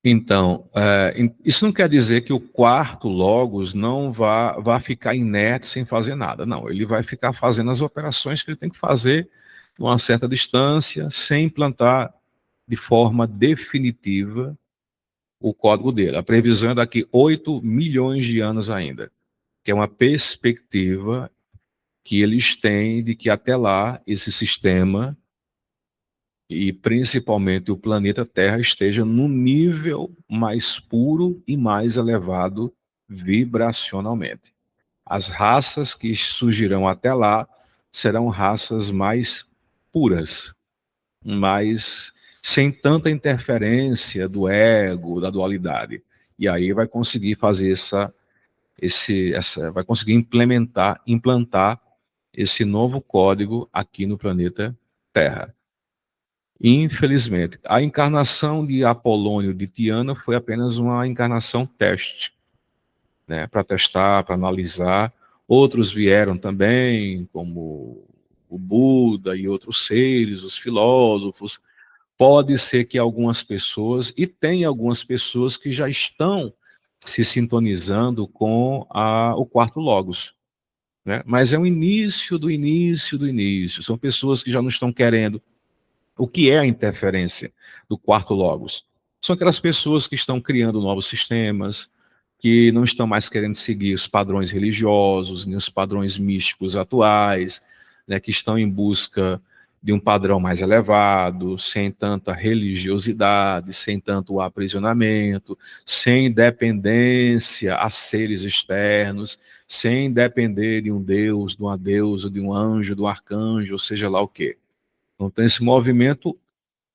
Então, isso não quer dizer que o quarto logos não vá ficar inerte sem fazer nada. Não, ele vai ficar fazendo as operações que ele tem que fazer a uma certa distância, sem implantar de forma definitiva o código dele. A previsão é daqui 8 milhões de anos ainda, que é uma perspectiva que eles têm de que até lá esse sistema e principalmente o planeta Terra esteja num nível mais puro e mais elevado vibracionalmente. As raças que surgirão até lá serão raças mais puras, mais sem tanta interferência do ego, da dualidade. E aí vai conseguir fazer vai conseguir implantar esse novo código aqui no planeta Terra. Infelizmente, a encarnação de Apolônio de Tiana foi apenas uma encarnação teste, né, para testar, para analisar. Outros vieram também, como o Buda e outros seres, os filósofos. Pode ser que algumas pessoas, e tem algumas pessoas que já estão se sintonizando com o quarto logos, né? Mas é o início do início do início. São pessoas que já não estão querendo. O que é a interferência do quarto logos? São aquelas pessoas que estão criando novos sistemas, que não estão mais querendo seguir os padrões religiosos, nem os padrões místicos atuais, né, que estão em busca de um padrão mais elevado, sem tanta religiosidade, sem tanto aprisionamento, sem dependência a seres externos, sem depender de um deus, de uma deusa, de um anjo, de um arcanjo, ou seja lá o quê. Então, esse movimento,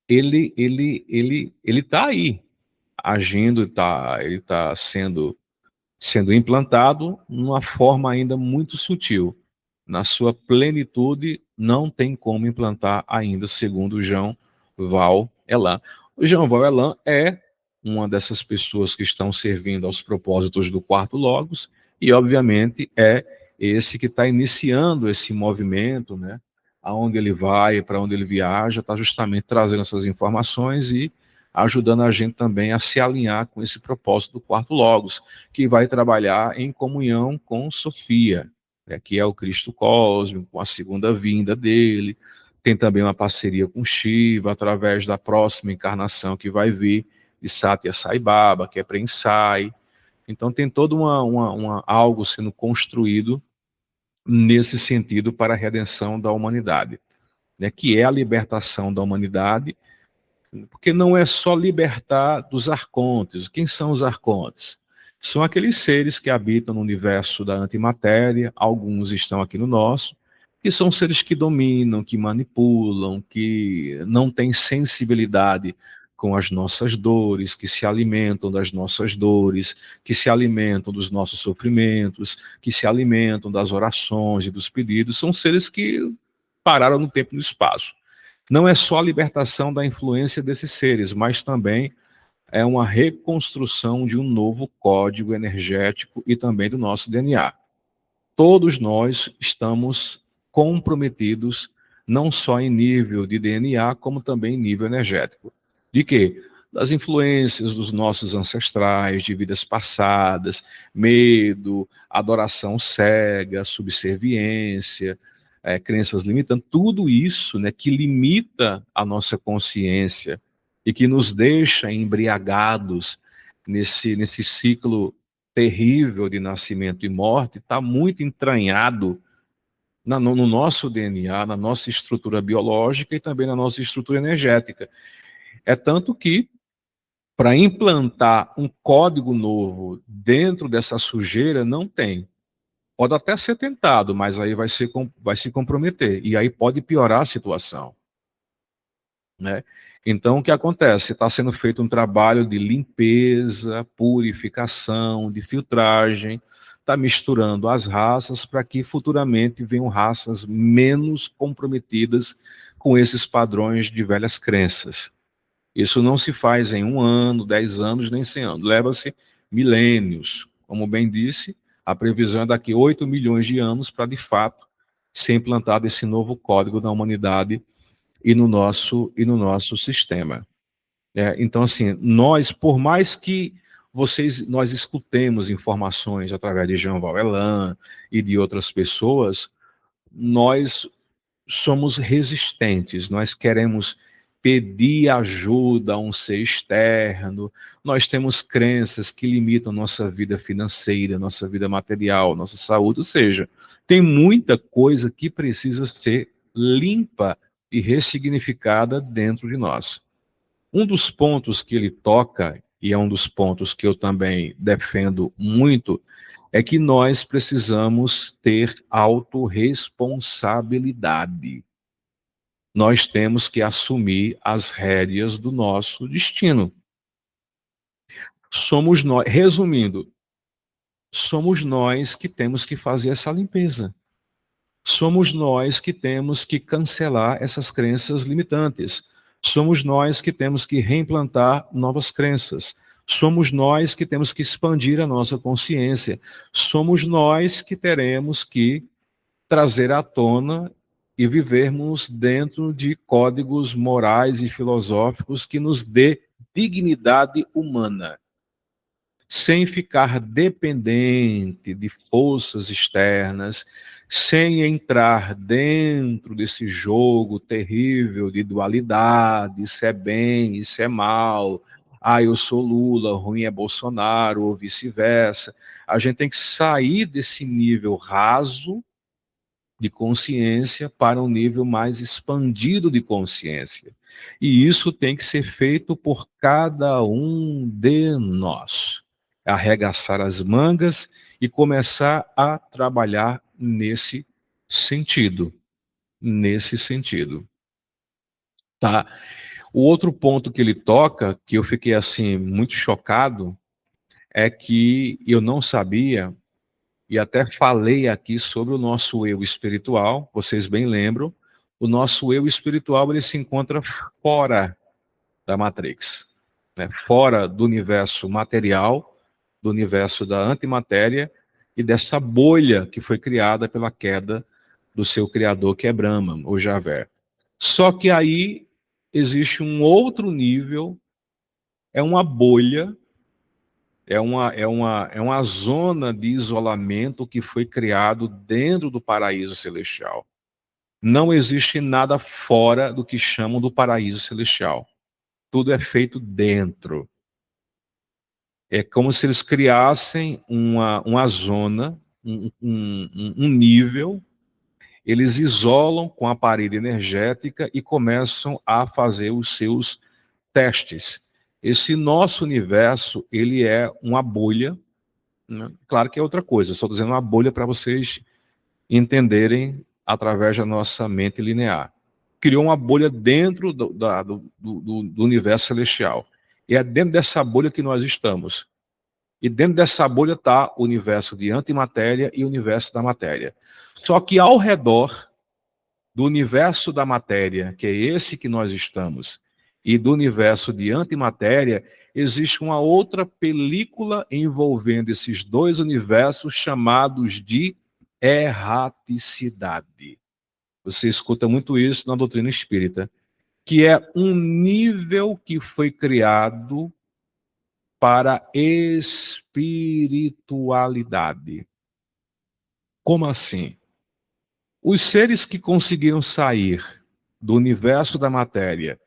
ele está aí, agindo, ele está sendo implantado numa forma ainda muito sutil. Na sua plenitude, não tem como implantar ainda, segundo o Jean Val Elan. O Jean Val Elan é uma dessas pessoas que estão servindo aos propósitos do quarto Logos, e obviamente é esse que está iniciando esse movimento, né? Aonde ele vai, para onde ele viaja, está justamente trazendo essas informações e ajudando a gente também a se alinhar com esse propósito do quarto Logos, que vai trabalhar em comunhão com Sofia, né, que é o Cristo cósmico, com a segunda vinda dele. Tem também uma parceria com Shiva, através da próxima encarnação que vai vir, de Satya Sai Baba, que é Prensai. Então tem todo algo sendo construído nesse sentido para a redenção da humanidade, né, que é a libertação da humanidade, porque não é só libertar dos arcontes. Quem são os arcontes? São aqueles seres que habitam no universo da antimatéria, alguns estão aqui no nosso, que são seres que dominam, que manipulam, que não têm sensibilidade com as nossas dores, que se alimentam das nossas dores, que se alimentam dos nossos sofrimentos, que se alimentam das orações e dos pedidos. São seres que pararam no tempo e no espaço. Não é só a libertação da influência desses seres, mas também é uma reconstrução de um novo código energético e também do nosso DNA. Todos nós estamos comprometidos, não só em nível de DNA, como também em nível energético. De quê? Das influências dos nossos ancestrais, de vidas passadas, medo, adoração cega, subserviência, crenças limitantes, tudo isso, né, que limita a nossa consciência e que nos deixa embriagados nesse ciclo terrível de nascimento e morte, está muito entranhado no nosso DNA, na nossa estrutura biológica e também na nossa estrutura energética. É tanto que, para implantar um código novo dentro dessa sujeira, não tem. Pode até ser tentado, mas aí vai se comprometer. E aí pode piorar a situação, né? Então, o que acontece? Está sendo feito um trabalho de limpeza, purificação, de filtragem, está misturando as raças para que futuramente venham raças menos comprometidas com esses padrões de velhas crenças. Isso não se faz em 1 ano, 10 anos, nem 100 anos. Leva-se milênios. Como bem disse, a previsão é daqui 8 milhões de anos para, de fato, ser implantado esse novo código da humanidade e no nosso sistema. Então, assim, nós, por mais que nós escutemos informações através de Jean Valjean e de outras pessoas, nós somos resistentes, nós queremos pedir ajuda a um ser externo, nós temos crenças que limitam nossa vida financeira, nossa vida material, nossa saúde, ou seja, tem muita coisa que precisa ser limpa e ressignificada dentro de nós. Um dos pontos que ele toca, e é um dos pontos que eu também defendo muito, é que nós precisamos ter autorresponsabilidade. Nós temos que assumir as rédeas do nosso destino. Somos nós, resumindo, somos nós que temos que fazer essa limpeza. Somos nós que temos que cancelar essas crenças limitantes. Somos nós que temos que reimplantar novas crenças. Somos nós que temos que expandir a nossa consciência. Somos nós que teremos que trazer à tona e vivermos dentro de códigos morais e filosóficos que nos dê dignidade humana, sem ficar dependente de forças externas, sem entrar dentro desse jogo terrível de dualidade, isso é bem, isso é mal, eu sou Lula, ruim é Bolsonaro, ou vice-versa. A gente tem que sair desse nível raso de consciência para um nível mais expandido de consciência. E isso tem que ser feito por cada um de nós. Arregaçar as mangas e começar a trabalhar nesse sentido. Nesse sentido. Tá? O outro ponto que ele toca, que eu fiquei assim muito chocado, é que eu não sabia, e até falei aqui sobre o nosso eu espiritual, vocês bem lembram, o nosso eu espiritual ele se encontra fora da Matrix, né? Fora do universo material, do universo da antimatéria e dessa bolha que foi criada pela queda do seu criador, que é Brahma, ou Javé. Só que aí existe um outro nível, é uma bolha, é uma zona de isolamento que foi criado dentro do paraíso celestial. Não existe nada fora do que chamam do paraíso celestial. Tudo é feito dentro. É como se eles criassem uma zona, um nível, eles isolam com a parede energética e começam a fazer os seus testes. Esse nosso universo, ele é uma bolha, né? Claro que é outra coisa, estou dizendo uma bolha para vocês entenderem através da nossa mente linear. Criou uma bolha dentro do universo celestial. E é dentro dessa bolha que nós estamos. E dentro dessa bolha está o universo de antimatéria e o universo da matéria. Só que ao redor do universo da matéria, que é esse que nós estamos, e do universo de antimatéria, existe uma outra película envolvendo esses dois universos chamados de erraticidade. Você escuta muito isso na doutrina espírita, que é um nível que foi criado para espiritualidade. Como assim? Os seres que conseguiram sair do universo da matéria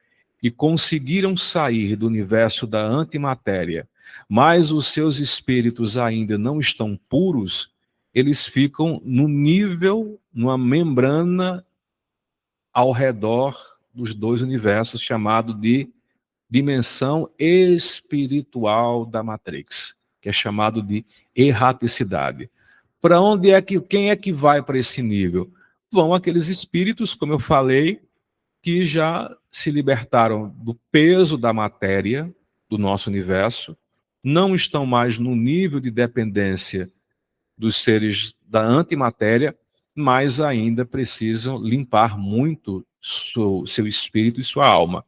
e conseguiram sair do universo da antimatéria, mas os seus espíritos ainda não estão puros, eles ficam no nível, numa membrana ao redor dos dois universos, chamado de dimensão espiritual da Matrix, que é chamado de erraticidade. Para onde é que, quem é que vai para esse nível? Vão aqueles espíritos, como eu falei, que já se libertaram do peso da matéria do nosso universo, não estão mais no nível de dependência dos seres da antimatéria, mas ainda precisam limpar muito seu espírito e sua alma.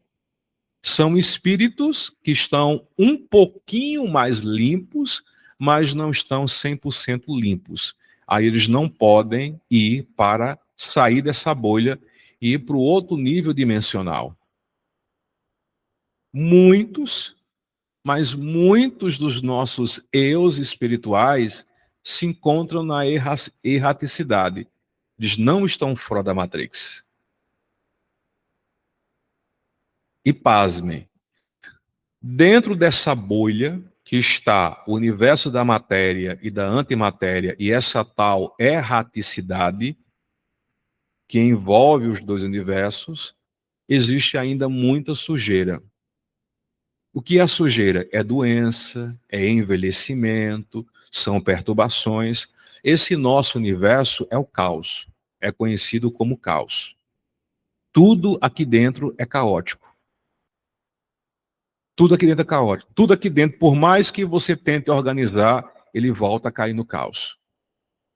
São espíritos que estão um pouquinho mais limpos, mas não estão 100% limpos. Aí eles não podem ir para sair dessa bolha e ir para o outro nível dimensional. Muitos, mas muitos dos nossos eus espirituais se encontram na erraticidade. Eles não estão fora da Matrix. E pasmem, dentro dessa bolha que está o universo da matéria e da antimatéria e essa tal erraticidade que envolve os dois universos, existe ainda muita sujeira. O que é sujeira? É doença, é envelhecimento, são perturbações. Esse nosso universo é o caos, é conhecido como caos. Tudo aqui dentro é caótico. Tudo aqui dentro é caótico. Tudo aqui dentro, por mais que você tente organizar, ele volta a cair no caos.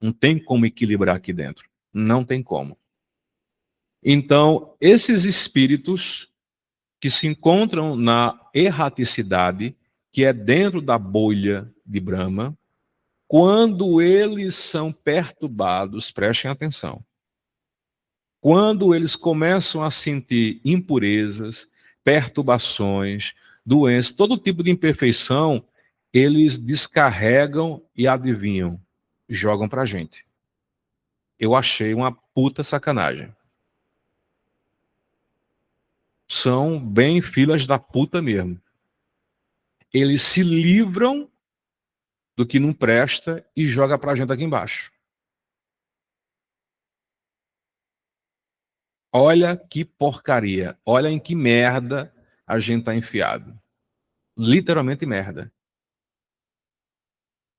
Não tem como equilibrar aqui dentro. Não tem como. Então, esses espíritos que se encontram na erraticidade, que é dentro da bolha de Brahma, quando eles são perturbados, prestem atenção, quando eles começam a sentir impurezas, perturbações, doenças, todo tipo de imperfeição, eles descarregam e adivinham, jogam pra gente. Eu achei uma puta sacanagem. São bem filhas da puta mesmo. Eles se livram do que não presta e joga pra gente aqui embaixo. Olha que porcaria. Olha em que merda a gente tá enfiado. Literalmente merda.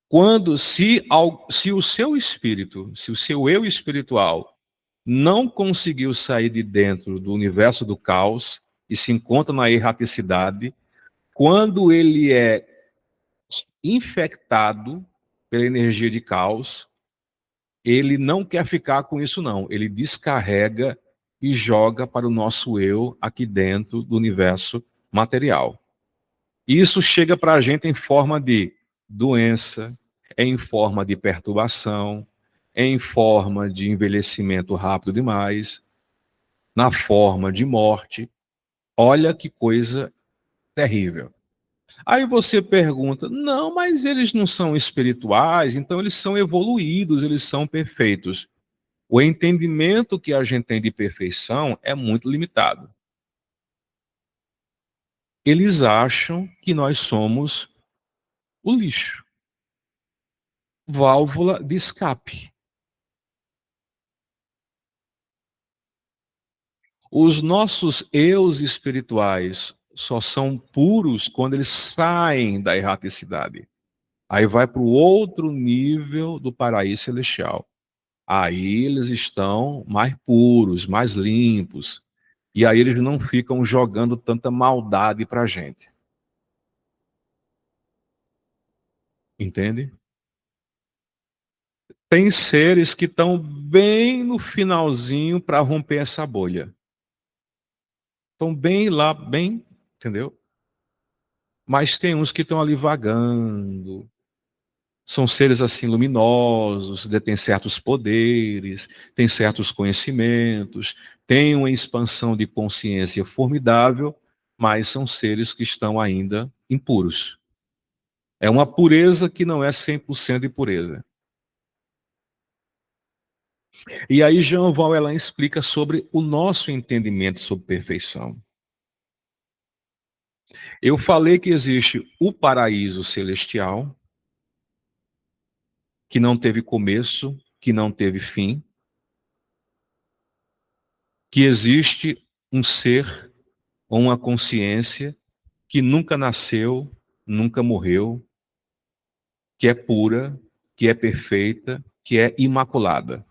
Quando, se o seu espírito, se o seu eu espiritual não conseguiu sair de dentro do universo do caos e se encontra na erraticidade, quando ele é infectado pela energia de caos, ele não quer ficar com isso não, ele descarrega e joga para o nosso eu aqui dentro do universo material. Isso chega para a gente em forma de doença, em forma de perturbação, em forma de envelhecimento rápido demais, na forma de morte. Olha que coisa terrível. Aí você pergunta, não, mas eles não são espirituais, então eles são evoluídos, eles são perfeitos. O entendimento que a gente tem de perfeição é muito limitado. Eles acham que nós somos o lixo, válvula de escape. Os nossos eus espirituais só são puros quando eles saem da erraticidade. Aí vai para o outro nível do paraíso celestial. Aí eles estão mais puros, mais limpos. E aí eles não ficam jogando tanta maldade para a gente. Entende? Tem seres que estão bem no finalzinho para romper essa bolha. Estão bem lá, bem, entendeu? Mas tem uns que estão ali vagando. São seres assim luminosos, detêm certos poderes, têm certos conhecimentos, têm uma expansão de consciência formidável, mas são seres que estão ainda impuros. É uma pureza que não é 100% de pureza. E aí Jean Val ela explica sobre o nosso entendimento sobre perfeição. Eu falei que existe o paraíso celestial, que não teve começo, que não teve fim, que existe um ser ou uma consciência que nunca nasceu, nunca morreu, que é pura, que é perfeita, que é imaculada.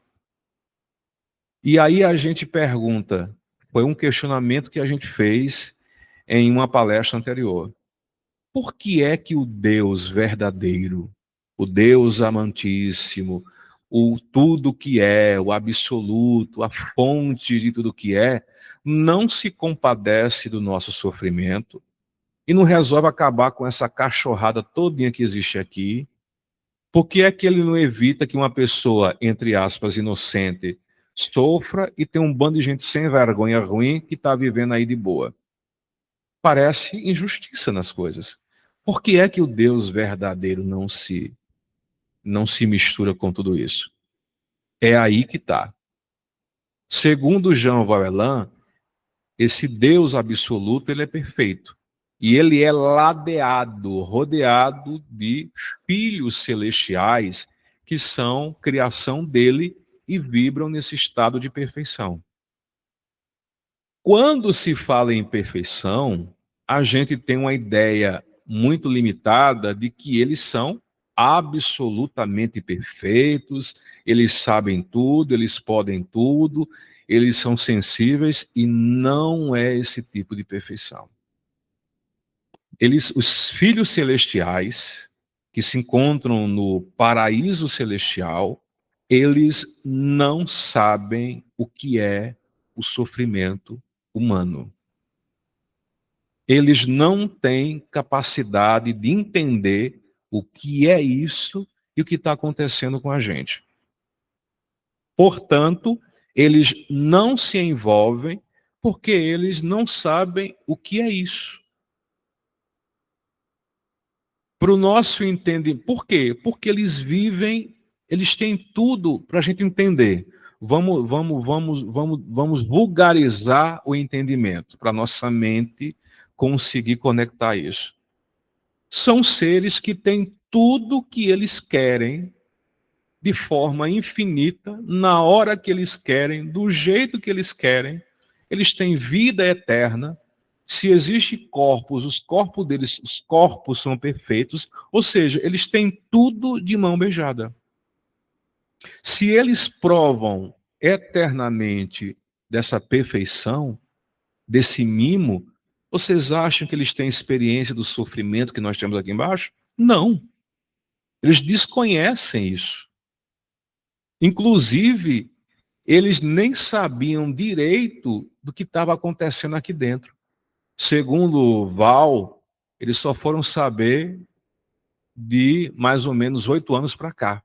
E aí a gente pergunta, foi um questionamento que a gente fez em uma palestra anterior. Por que é que o Deus verdadeiro, o Deus amantíssimo, o tudo que é, o absoluto, a fonte de tudo que é, não se compadece do nosso sofrimento e não resolve acabar com essa cachorrada todinha que existe aqui? Por que é que ele não evita que uma pessoa, entre aspas, inocente, sofra e tem um bando de gente sem vergonha ruim que está vivendo aí de boa? Parece injustiça nas coisas. Por que é que o Deus verdadeiro não se mistura com tudo isso? É aí que está. Segundo Jean Valjean, esse Deus absoluto, ele é perfeito. E ele é ladeado, rodeado de filhos celestiais que são criação dele e vibram nesse estado de perfeição. Quando se fala em perfeição, a gente tem uma ideia muito limitada de que eles são absolutamente perfeitos, eles sabem tudo, eles podem tudo, eles são sensíveis, e não é esse tipo de perfeição. Os filhos celestiais que se encontram no paraíso celestial, eles não sabem o que é o sofrimento humano. Eles não têm capacidade de entender o que é isso e o que está acontecendo com a gente. Portanto, eles não se envolvem porque eles não sabem o que é isso. Para o nosso entendimento. Por quê? Porque eles têm tudo para a gente entender. Vamos vulgarizar o entendimento, para a nossa mente conseguir conectar isso. São seres que têm tudo que eles querem, de forma infinita, na hora que eles querem, do jeito que eles querem. Eles têm vida eterna. Se existem corpos, os corpos são perfeitos, ou seja, eles têm tudo de mão beijada. Se eles provam eternamente dessa perfeição, desse mimo, vocês acham que eles têm experiência do sofrimento que nós temos aqui embaixo? Não. Eles desconhecem isso. Inclusive, eles nem sabiam direito do que estava acontecendo aqui dentro. Segundo Val, eles só foram saber de mais ou menos 8 anos para cá,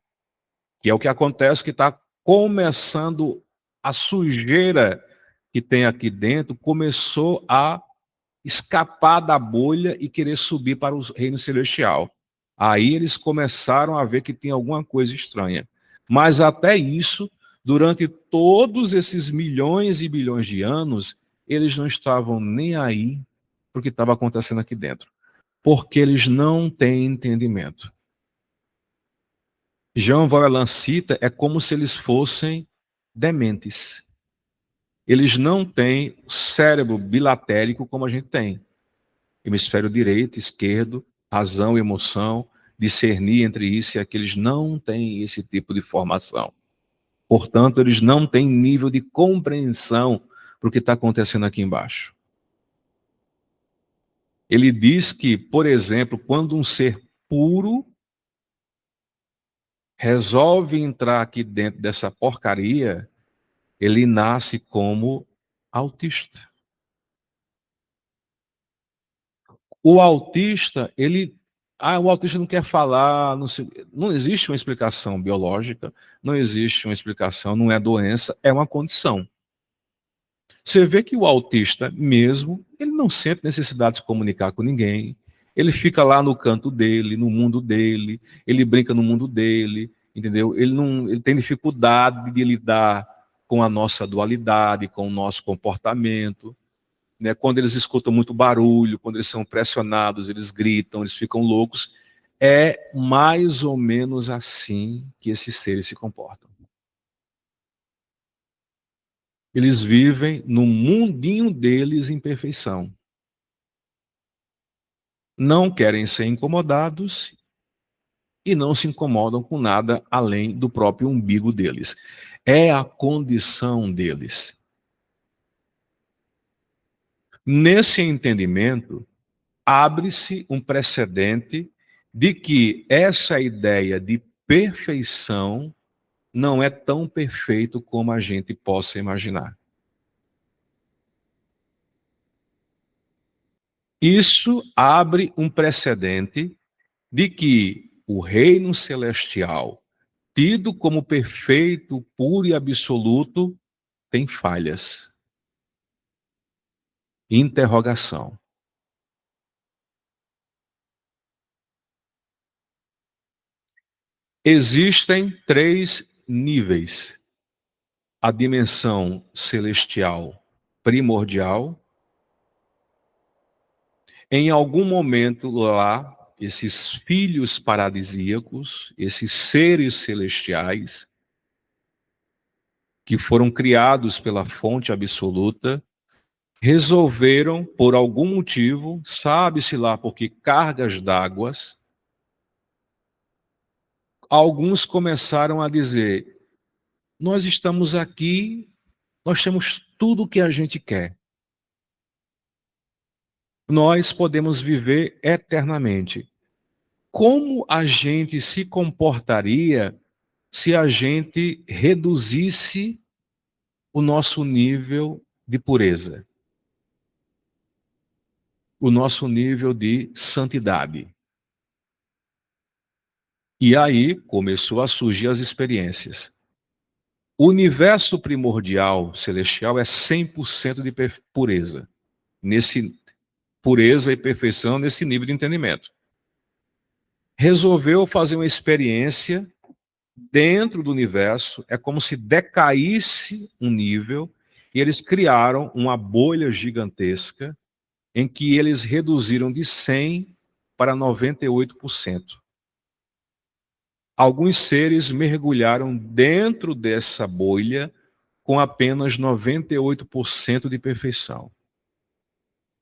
que é o que acontece, que está começando a sujeira que tem aqui dentro, começou a escapar da bolha e querer subir para o reino celestial. Aí eles começaram a ver que tinha alguma coisa estranha. Mas até isso, durante todos esses milhões e bilhões de anos, eles não estavam nem aí para o que estava acontecendo aqui dentro. Porque eles não têm entendimento. Jean Valjean cita, é como se eles fossem dementes. Eles não têm cérebro bilatérico como a gente tem. Hemisfério direito, esquerdo, razão, emoção, discernir entre isso e aquilo. Eles não têm esse tipo de formação. Portanto, eles não têm nível de compreensão para o que está acontecendo aqui embaixo. Ele diz que, por exemplo, quando um ser puro resolve entrar aqui dentro dessa porcaria, ele nasce como autista. O autista, o autista não quer falar, não existe uma explicação biológica, não existe uma explicação, não é doença, é uma condição. Você vê que o autista mesmo, ele não sente necessidade de se comunicar com ninguém, ele fica lá no canto dele, no mundo dele, ele brinca no mundo dele, entendeu? Ele tem dificuldade de lidar com a nossa dualidade, com o nosso comportamento. Né? Quando eles escutam muito barulho, quando eles são pressionados, eles gritam, eles ficam loucos. É mais ou menos assim que esses seres se comportam. Eles vivem no mundinho deles em perfeição. Não querem ser incomodados e não se incomodam com nada além do próprio umbigo deles. É a condição deles. Nesse entendimento, abre-se um precedente de que essa ideia de perfeição não é tão perfeito como a gente possa imaginar. Isso abre um precedente de que o reino celestial, tido como perfeito, puro e absoluto, tem falhas. Interrogação. Existem 3 níveis: a dimensão celestial primordial. Em algum momento lá, esses filhos paradisíacos, esses seres celestiais, que foram criados pela fonte absoluta, resolveram, por algum motivo, sabe-se lá por que cargas d'águas, alguns começaram a dizer: nós estamos aqui, nós temos tudo o que a gente quer. Nós podemos viver eternamente. Como a gente se comportaria se a gente reduzisse o nosso nível de pureza, o nosso nível de santidade? E aí começou a surgir as experiências. O universo primordial celestial é 100% de pureza, nesse pureza e perfeição nesse nível de entendimento. Resolveu fazer uma experiência dentro do universo, é como se decaísse um nível, e eles criaram uma bolha gigantesca em que eles reduziram de 100 para 98%. Alguns seres mergulharam dentro dessa bolha com apenas 98% de perfeição.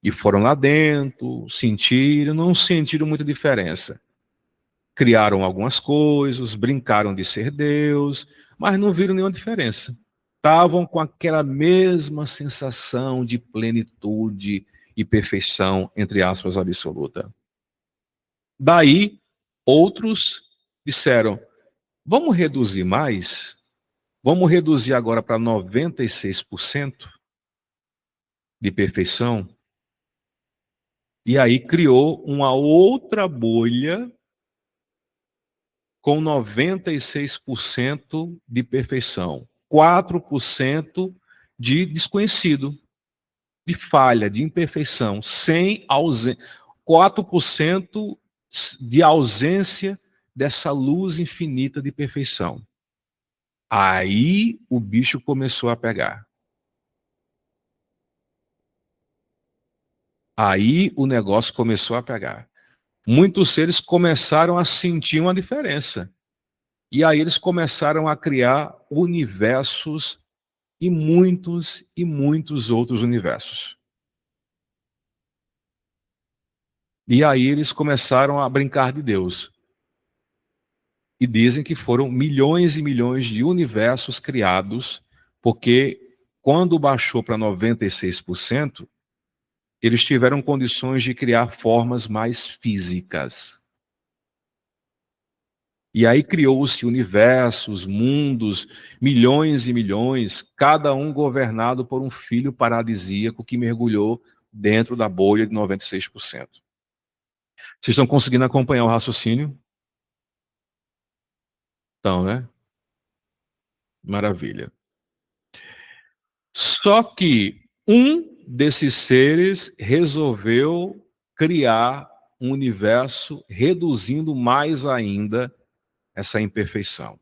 E foram lá dentro, sentiram, não sentiram muita diferença. Criaram algumas coisas, brincaram de ser Deus, mas não viram nenhuma diferença. Estavam com aquela mesma sensação de plenitude e perfeição, entre aspas, absoluta. Daí, outros disseram: vamos reduzir mais? Vamos reduzir agora para 96% de perfeição? E aí criou uma outra bolha com 96% de perfeição, 4% de desconhecido, de falha, de imperfeição, sem ausência, 4% de ausência dessa luz infinita de perfeição. Aí o bicho começou a pegar. Aí o negócio começou a pegar. Muitos seres começaram a sentir uma diferença. E aí eles começaram a criar universos e muitos outros universos. E aí eles começaram a brincar de Deus. E dizem que foram milhões e milhões de universos criados, porque quando baixou para 96%, eles tiveram condições de criar formas mais físicas. E aí criou-se universos, mundos, milhões e milhões, cada um governado por um filho paradisíaco que mergulhou dentro da bolha de 96%. Vocês estão conseguindo acompanhar o raciocínio? Então, né? Maravilha. Só que um desses seres resolveu criar um universo reduzindo mais ainda essa imperfeição,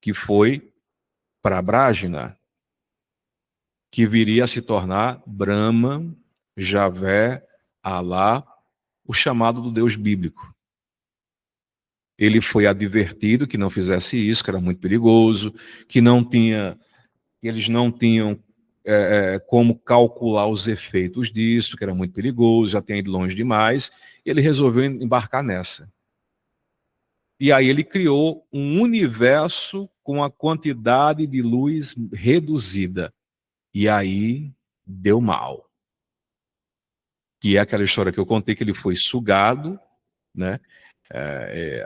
que foi Prabrajna, que viria a se tornar Brahma, Javé, Alá, o chamado do Deus bíblico. Ele foi advertido que não fizesse isso, que era muito perigoso, que eles não tinham como calcular os efeitos disso, que era muito perigoso, já tinha ido longe demais. Ele resolveu embarcar nessa. E aí ele criou um universo com a quantidade de luz reduzida. E aí deu mal. Que é aquela história que eu contei, que ele foi sugado, né?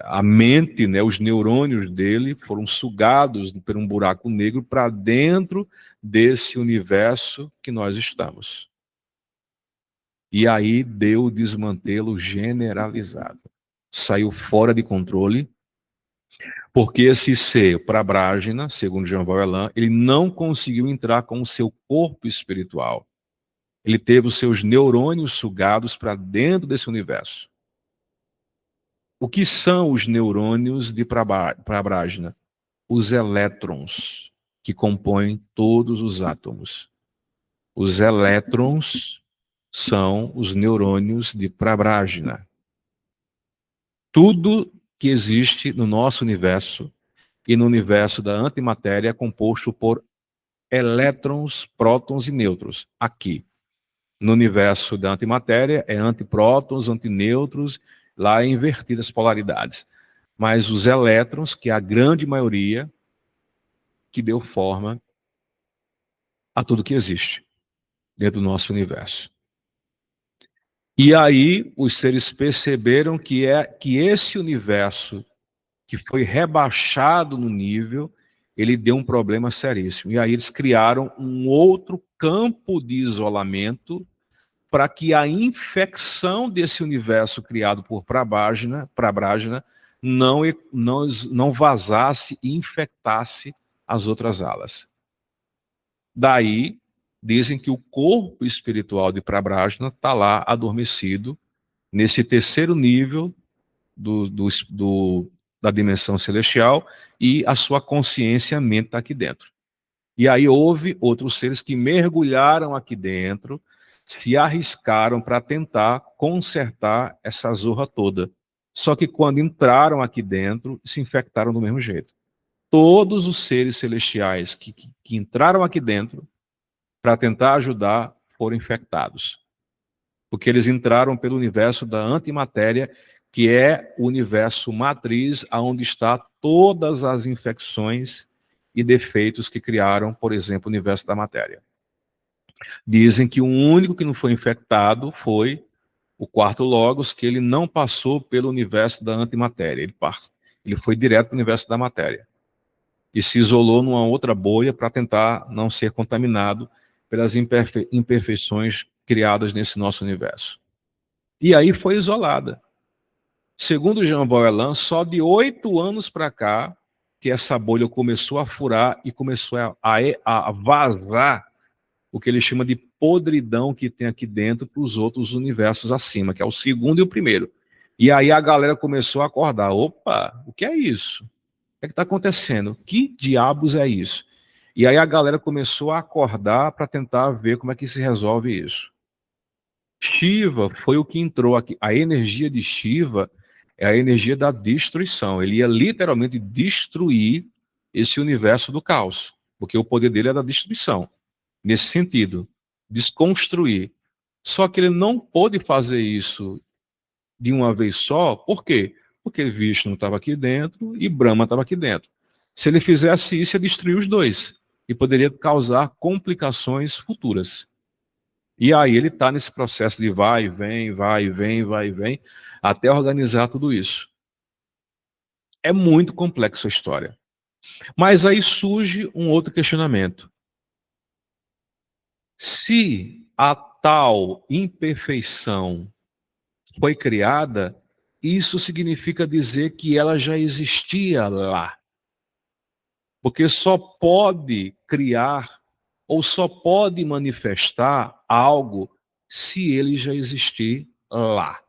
A mente, né, os neurônios dele foram sugados por um buraco negro para dentro desse universo que nós estamos. E aí deu o desmantelo generalizado. Saiu fora de controle, porque esse ser, Prabrajna, segundo Jean Valjean, ele não conseguiu entrar com o seu corpo espiritual. Ele teve os seus neurônios sugados para dentro desse universo. O que são os neurônios de Prabhajna? Os elétrons que compõem todos os átomos. Os elétrons são os neurônios de Prabhajna. Tudo que existe no nosso universo e no universo da antimatéria é composto por elétrons, prótons e nêutrons. Aqui, no universo da antimatéria, é antiprótons, antinêutrons, lá é invertidas as polaridades. Mas os elétrons, que é a grande maioria, que deu forma a tudo que existe dentro do nosso universo. E aí os seres perceberam que esse universo que foi rebaixado no nível, ele deu um problema seríssimo. E aí eles criaram um outro campo de isolamento para que a infecção desse universo criado por Prabhajna não vazasse e infectasse as outras alas. Daí, dizem que o corpo espiritual de Prabhajna está lá adormecido, nesse terceiro nível da dimensão celestial, e a sua consciência, a mente está aqui dentro. E aí houve outros seres que mergulharam aqui dentro, se arriscaram para tentar consertar essa zorra toda. Só que quando entraram aqui dentro, se infectaram do mesmo jeito. Todos os seres celestiais que entraram aqui dentro para tentar ajudar foram infectados. Porque eles entraram pelo universo da antimatéria, que é o universo matriz, onde está todas as infecções e defeitos que criaram, por exemplo, o universo da matéria. Dizem que o único que não foi infectado foi o quarto Logos, que ele não passou pelo universo da antimatéria, ele foi direto para o universo da matéria. E se isolou numa outra bolha para tentar não ser contaminado pelas imperfeições criadas nesse nosso universo. E aí foi isolada. Segundo Jean Boelan, só de 8 anos para cá, que essa bolha começou a furar e começou a vazar o que ele chama de podridão que tem aqui dentro para os outros universos acima, que é o segundo e o primeiro. E aí a galera começou a acordar. Opa, o que é isso? O que está acontecendo? Que diabos é isso? E aí a galera começou a acordar para tentar ver como é que se resolve isso. Shiva foi o que entrou aqui. A energia de Shiva é a energia da destruição. Ele ia literalmente destruir esse universo do caos, porque o poder dele é da destruição. Nesse sentido, desconstruir. Só que ele não pôde fazer isso de uma vez só. Por quê? Porque Vishnu estava aqui dentro e Brahma estava aqui dentro. Se ele fizesse isso, ia destruir os dois e poderia causar complicações futuras. E aí ele está nesse processo de vai, vem, vai, vem, vai, vem, até organizar tudo isso. É muito complexo a história. Mas aí surge um outro questionamento. Se a tal imperfeição foi criada, isso significa dizer que ela já existia lá. Porque só pode criar ou só pode manifestar algo se ele já existir lá.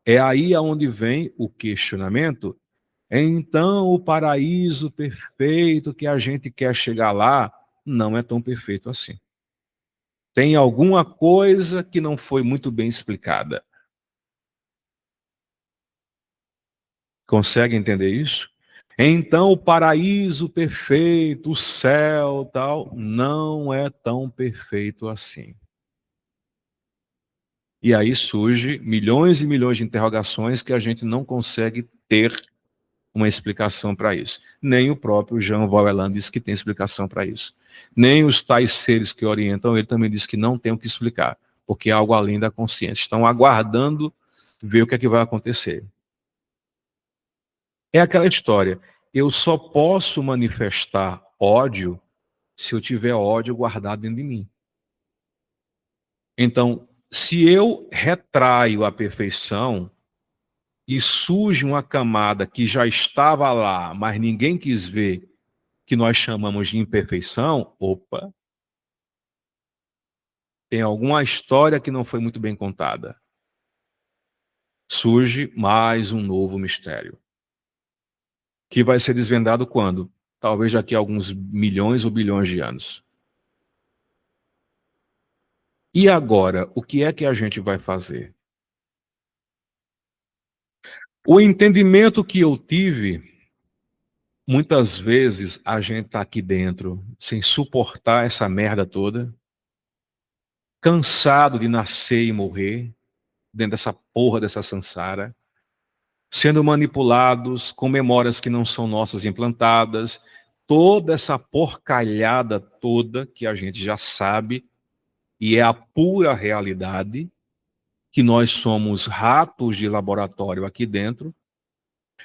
É aí aonde vem o questionamento. Então, o paraíso perfeito que a gente quer chegar lá não é tão perfeito assim. Tem alguma coisa que não foi muito bem explicada. Consegue entender isso? Então, o paraíso perfeito, o céu, tal, não é tão perfeito assim. E aí surge milhões e milhões de interrogações que a gente não consegue ter uma explicação para isso. Nem o próprio Jean Voelan diz que tem explicação para isso. Nem os tais seres que orientam ele também diz que não tem o que explicar, porque é algo além da consciência. Estão aguardando ver o que é que vai acontecer. É aquela história, eu só posso manifestar ódio se eu tiver ódio guardado dentro de mim. Então, se eu retraio a perfeição e surge uma camada que já estava lá, mas ninguém quis ver, que nós chamamos de imperfeição, opa, tem alguma história que não foi muito bem contada. surge mais um novo mistério, que vai ser desvendado quando? Talvez daqui a alguns milhões ou bilhões de anos. E agora, o que é que a gente vai fazer? O entendimento que eu tive, muitas vezes a gente está aqui dentro sem suportar essa merda toda, cansado de nascer e morrer, dentro dessa porra dessa sansara, sendo manipulados com memórias que não são nossas implantadas, toda essa porcalhada toda que a gente já sabe e é a pura realidade, que nós somos ratos de laboratório aqui dentro,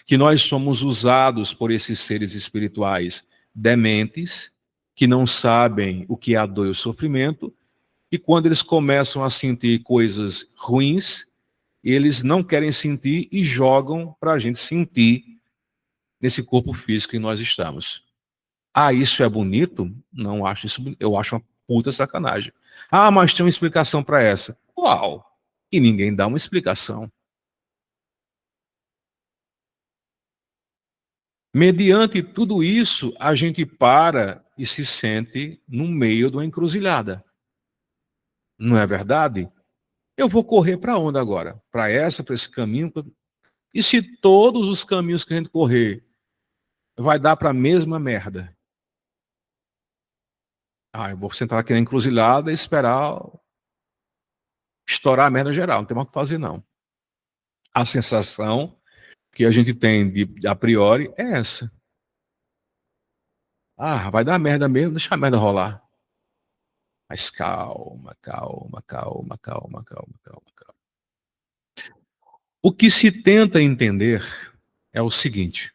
que nós somos usados por esses seres espirituais dementes, que não sabem o que é a dor e o sofrimento, e quando eles começam a sentir coisas ruins, eles não querem sentir e jogam para a gente sentir nesse corpo físico que nós estamos. Ah, isso é bonito? Não acho isso, eu acho uma puta sacanagem. Ah, mas tem uma explicação para essa. Qual? E ninguém dá uma explicação. Mediante tudo isso, a gente para e se sente no meio de uma encruzilhada. Não é verdade? Eu vou correr para onde agora? Para esse caminho? E se todos os caminhos que a gente correr vai dar para a mesma merda? Ah, eu vou sentar aqui na encruzilhada e esperar estourar a merda geral. Não tem mais o que fazer, não. A sensação que a gente tem a priori é essa. Ah, vai dar merda mesmo, deixa a merda rolar. Mas calma, calma, calma, calma, calma, calma, calma. O que se tenta entender é o seguinte: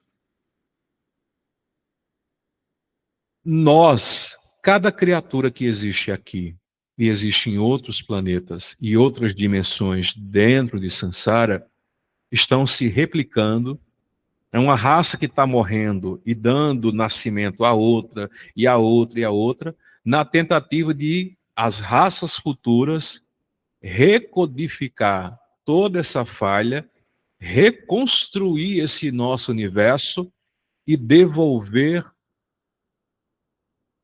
nós, cada criatura que existe aqui, e existe em outros planetas e outras dimensões dentro de Sansara, estão se replicando. É uma raça que está morrendo e dando nascimento a outra, e a outra, e a outra, na tentativa de as raças futuras recodificar toda essa falha, reconstruir esse nosso universo e devolver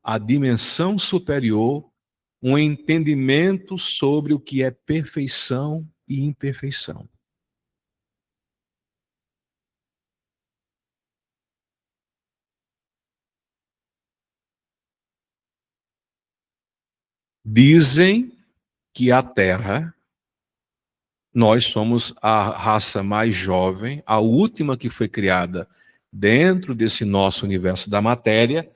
à dimensão superior um entendimento sobre o que é perfeição e imperfeição. Dizem que a Terra, nós somos a raça mais jovem, a última que foi criada dentro desse nosso universo da matéria,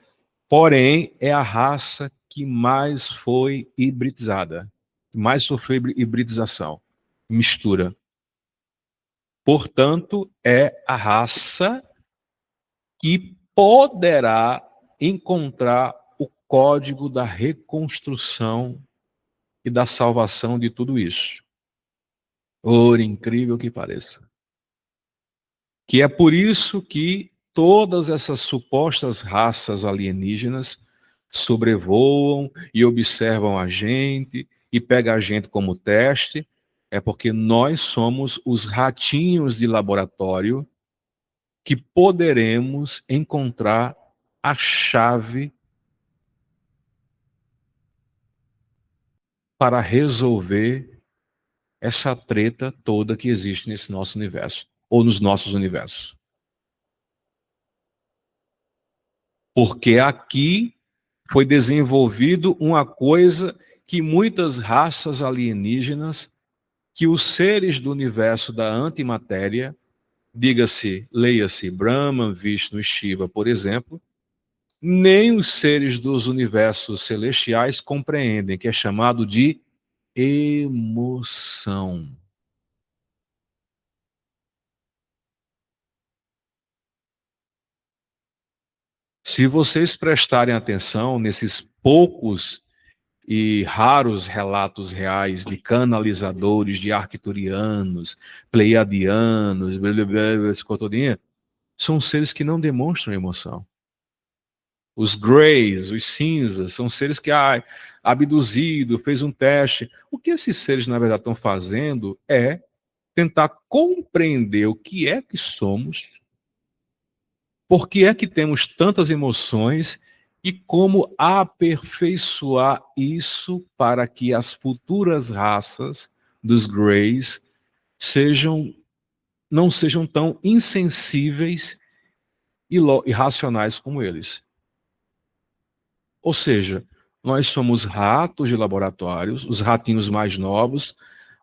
porém é a raça que mais foi hibridizada, mais sofreu hibridização, mistura. Portanto, é a raça que poderá encontrar o código da reconstrução e da salvação de tudo isso. Por incrível que pareça. Que é por isso que todas essas supostas raças alienígenas sobrevoam e observam a gente e pegam a gente como teste, é porque nós somos os ratinhos de laboratório que poderemos encontrar a chave para resolver essa treta toda que existe nesse nosso universo, ou nos nossos universos. Porque aqui foi desenvolvido uma coisa que muitas raças alienígenas, que os seres do universo da antimatéria, diga-se, leia-se Brahma, Vishnu e Shiva, por exemplo, nem os seres dos universos celestiais compreendem, que é chamado de emoção. Se vocês prestarem atenção nesses poucos e raros relatos reais de canalizadores, de arcturianos, pleiadianos, blá, blá, blá, essa coisa todinha, são seres que não demonstram emoção. Os greys, os cinzas, são seres que, abduzido, fez um teste. O que esses seres, na verdade, estão fazendo é tentar compreender o que é que somos, por que é que temos tantas emoções e como aperfeiçoar isso para que as futuras raças dos Greys não sejam tão insensíveis e irracionais como eles. Ou seja, nós somos ratos de laboratórios, os ratinhos mais novos,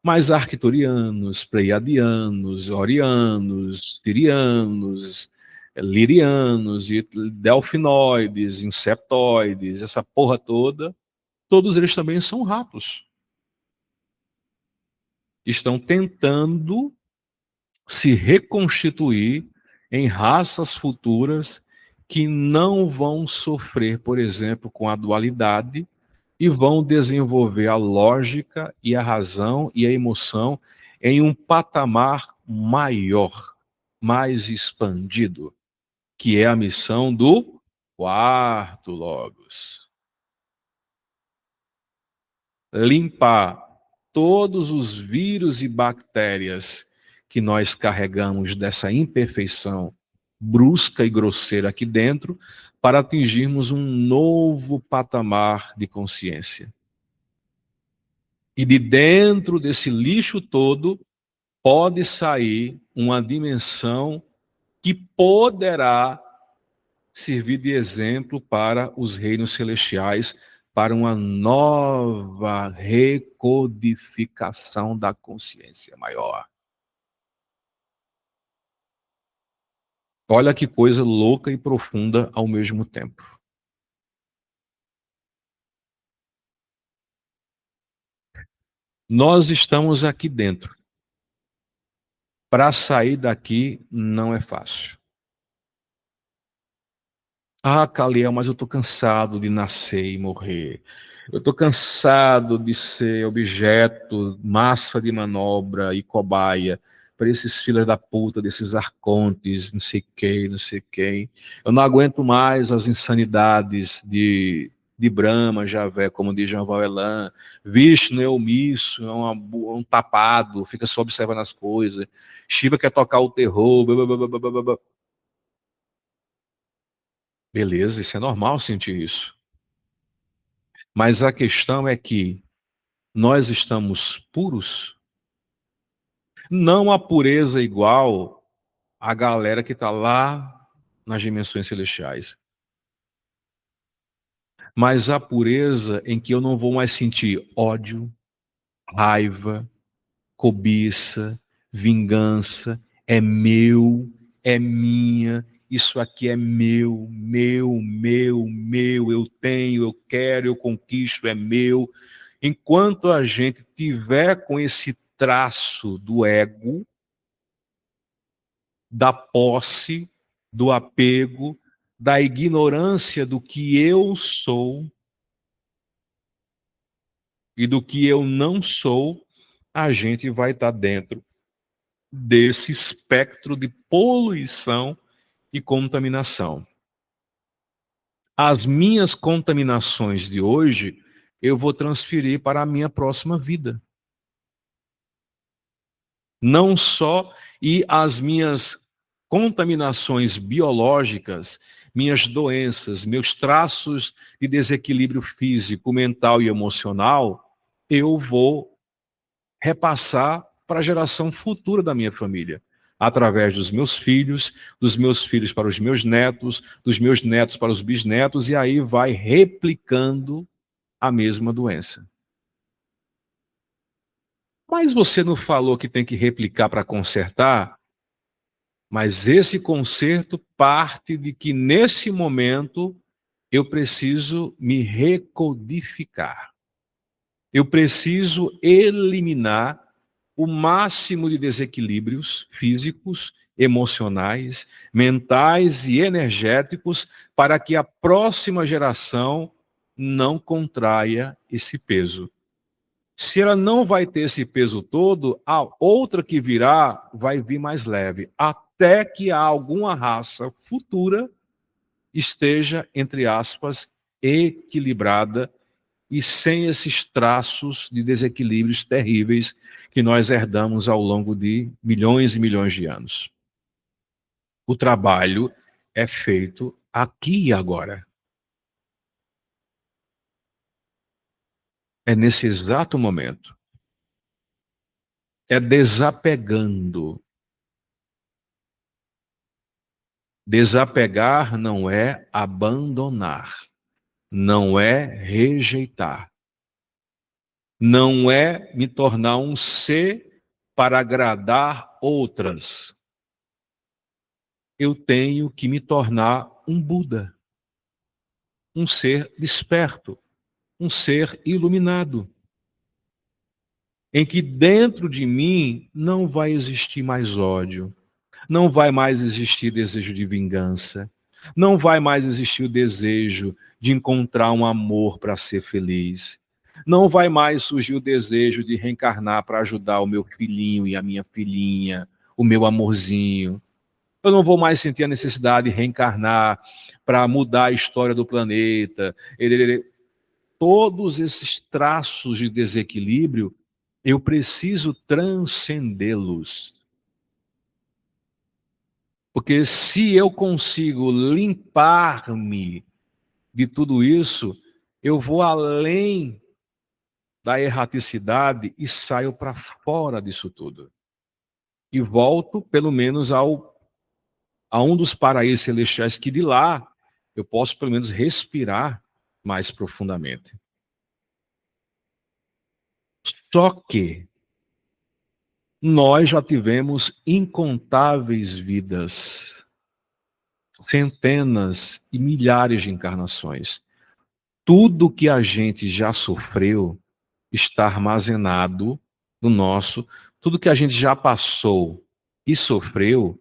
mas arcturianos, pleiadianos, orianos, sirianos, lirianos, e delfinoides, inseptoides, essa porra toda, todos eles também são ratos. Estão tentando se reconstituir em raças futuras que não vão sofrer, por exemplo, com a dualidade e vão desenvolver a lógica e a razão e a emoção em um patamar maior, mais expandido, que é a missão do quarto Logos. Limpar todos os vírus e bactérias que nós carregamos dessa imperfeição brusca e grosseira aqui dentro, para atingirmos um novo patamar de consciência. E de dentro desse lixo todo, pode sair uma dimensão que poderá servir de exemplo para os reinos celestiais, para uma nova recodificação da consciência maior. Olha que coisa louca e profunda ao mesmo tempo. Nós estamos aqui dentro. Para sair daqui não é fácil. Ah, Caliel, mas eu estou cansado de nascer e morrer. Eu estou cansado de ser objeto, massa de manobra e cobaia para esses filhos da puta, desses arcontes, não sei quem, não sei quem. Eu não aguento mais as insanidades de Brahma, Javé, como diz Jean Valjean. Vishnu é omisso, é um tapado, fica só observando as coisas. Shiva quer tocar o terror. Blá, blá, blá, blá, blá. Beleza, isso é normal sentir isso. Mas a questão é que nós estamos puros. Não a pureza igual a galera que está lá nas dimensões celestiais. Mas a pureza em que eu não vou mais sentir ódio, raiva, cobiça, vingança. É meu, é minha, isso aqui é meu, eu tenho, eu quero, eu conquisto, é meu. Enquanto a gente tiver com esse traço do ego, da posse, do apego, da ignorância do que eu sou e do que eu não sou, a gente vai estar dentro desse espectro de poluição e contaminação. As minhas contaminações de hoje, eu vou transferir para a minha próxima vida. Não só, e as minhas contaminações biológicas, minhas doenças, meus traços de desequilíbrio físico, mental e emocional, eu vou repassar para a geração futura da minha família, através dos meus filhos para os meus netos, dos meus netos para os bisnetos, e aí vai replicando a mesma doença. Mas você não falou que tem que replicar para consertar? Mas esse conserto parte de que, nesse momento, eu preciso me recodificar. Eu preciso eliminar o máximo de desequilíbrios físicos, emocionais, mentais e energéticos para que a próxima geração não contraia esse peso. Se ela não vai ter esse peso todo, a outra que virá vai vir mais leve, até que alguma raça futura esteja, entre aspas, equilibrada e sem esses traços de desequilíbrios terríveis que nós herdamos ao longo de milhões e milhões de anos. O trabalho é feito aqui e agora. É nesse exato momento. É desapegando. Desapegar não é abandonar, não é rejeitar, não é me tornar um ser para agradar outras. Eu tenho que me tornar um Buda, um ser desperto, um ser iluminado, em que dentro de mim não vai existir mais ódio, não vai mais existir desejo de vingança, não vai mais existir o desejo de encontrar um amor para ser feliz, não vai mais surgir o desejo de reencarnar para ajudar o meu filhinho e a minha filhinha, o meu amorzinho. Eu não vou mais sentir a necessidade de reencarnar para mudar a história do planeta. Todos esses traços de desequilíbrio, eu preciso transcendê-los. Porque se eu consigo limpar-me de tudo isso, eu vou além da erraticidade e saio para fora disso tudo. E volto, pelo menos, a um dos paraísos celestiais, que de lá eu posso, pelo menos, respirar mais profundamente. Só que nós já tivemos incontáveis vidas, centenas e milhares de encarnações. Tudo que a gente já sofreu está armazenado no nosso, tudo que a gente já passou e sofreu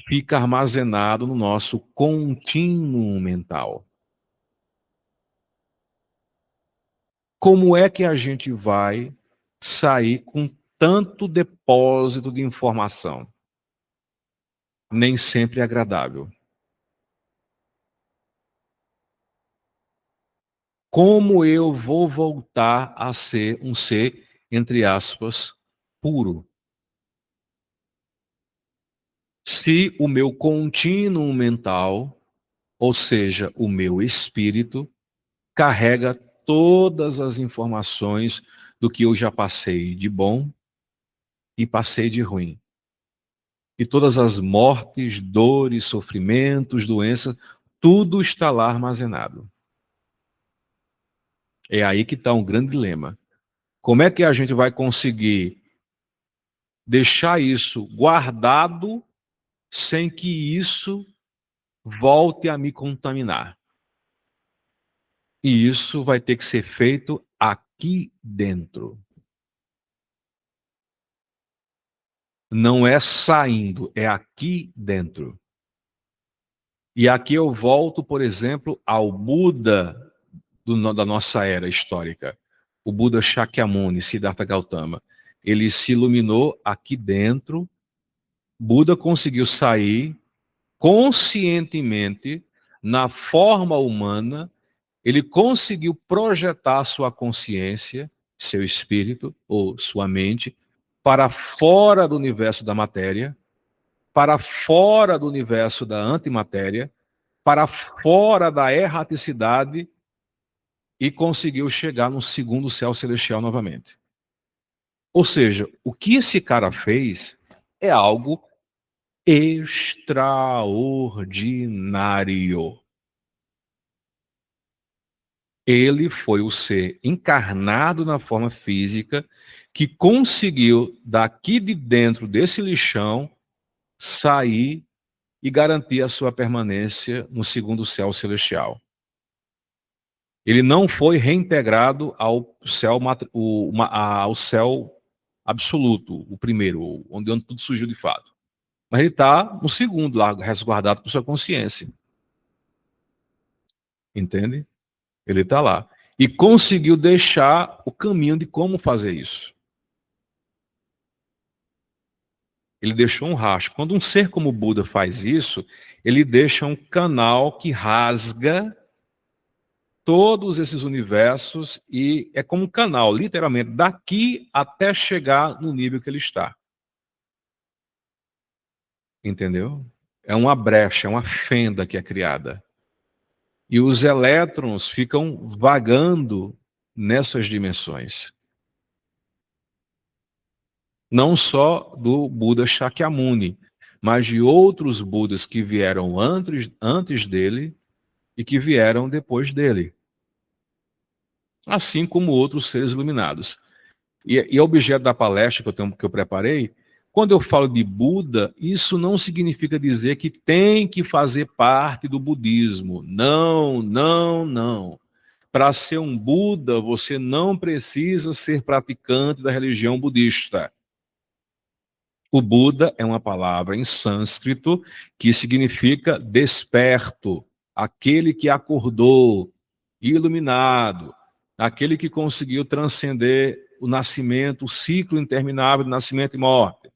fica armazenado no nosso contínuo mental. Como é que a gente vai sair com tanto depósito de informação? Nem sempre é agradável. Como eu vou voltar a ser um ser, entre aspas, puro? Se o meu contínuo mental, ou seja, o meu espírito, carrega todas as informações do que eu já passei de bom e passei de ruim. E todas as mortes, dores, sofrimentos, doenças, tudo está lá armazenado. É aí que está um grande dilema. Como é que a gente vai conseguir deixar isso guardado sem que isso volte a me contaminar? E isso vai ter que ser feito aqui dentro. Não é saindo, é aqui dentro. E aqui eu volto, por exemplo, ao Buda da nossa era histórica. O Buda Shakyamuni, Siddhartha Gautama. Ele se iluminou aqui dentro. Buda conseguiu sair conscientemente na forma humana. Ele conseguiu projetar sua consciência, seu espírito ou sua mente para fora do universo da matéria, para fora do universo da antimatéria, para fora da erraticidade e conseguiu chegar no segundo céu celestial novamente. Ou seja, o que esse cara fez é algo extraordinário. Ele foi o ser encarnado na forma física que conseguiu, daqui de dentro desse lixão, sair e garantir a sua permanência no segundo céu celestial. Ele não foi reintegrado ao céu, ao céu absoluto, o primeiro, onde tudo surgiu de fato. Mas ele está no segundo lá, resguardado por sua consciência. Entende? Ele está lá. E conseguiu deixar o caminho de como fazer isso. Ele deixou um rastro. Quando um ser como o Buda faz isso, ele deixa um canal que rasga todos esses universos e é como um canal, literalmente, daqui até chegar no nível que ele está. Entendeu? É uma brecha, é uma fenda que é criada. E os elétrons ficam vagando nessas dimensões. Não só do Buda Shakyamuni, mas de outros Budas que vieram antes dele e que vieram depois dele. Assim como outros seres iluminados. E o objeto da palestra que eu preparei, quando eu falo de Buda, isso não significa dizer que tem que fazer parte do budismo. Não, não, não. Para ser um Buda, você não precisa ser praticante da religião budista. O Buda é uma palavra em sânscrito que significa desperto, aquele que acordou, iluminado, aquele que conseguiu transcender o nascimento, o ciclo interminável de nascimento e morte.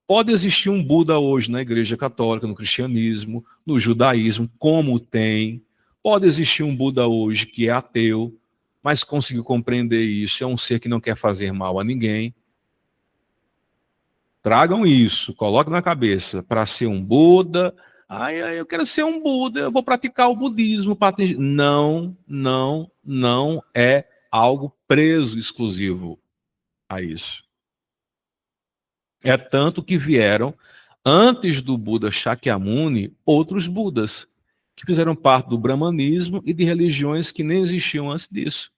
Pode existir um Buda hoje na Igreja Católica, no cristianismo, no judaísmo, como tem. Pode existir um Buda hoje que é ateu, mas conseguiu compreender isso, é um ser que não quer fazer mal a ninguém. Tragam isso, coloquem na cabeça, para ser um Buda. Ai, eu quero ser um Buda, eu vou praticar o budismo para atingir. Não, não, não é algo preso exclusivo a isso. É tanto que vieram, antes do Buda Shakyamuni, outros Budas, que fizeram parte do brahmanismo e de religiões que nem existiam antes disso.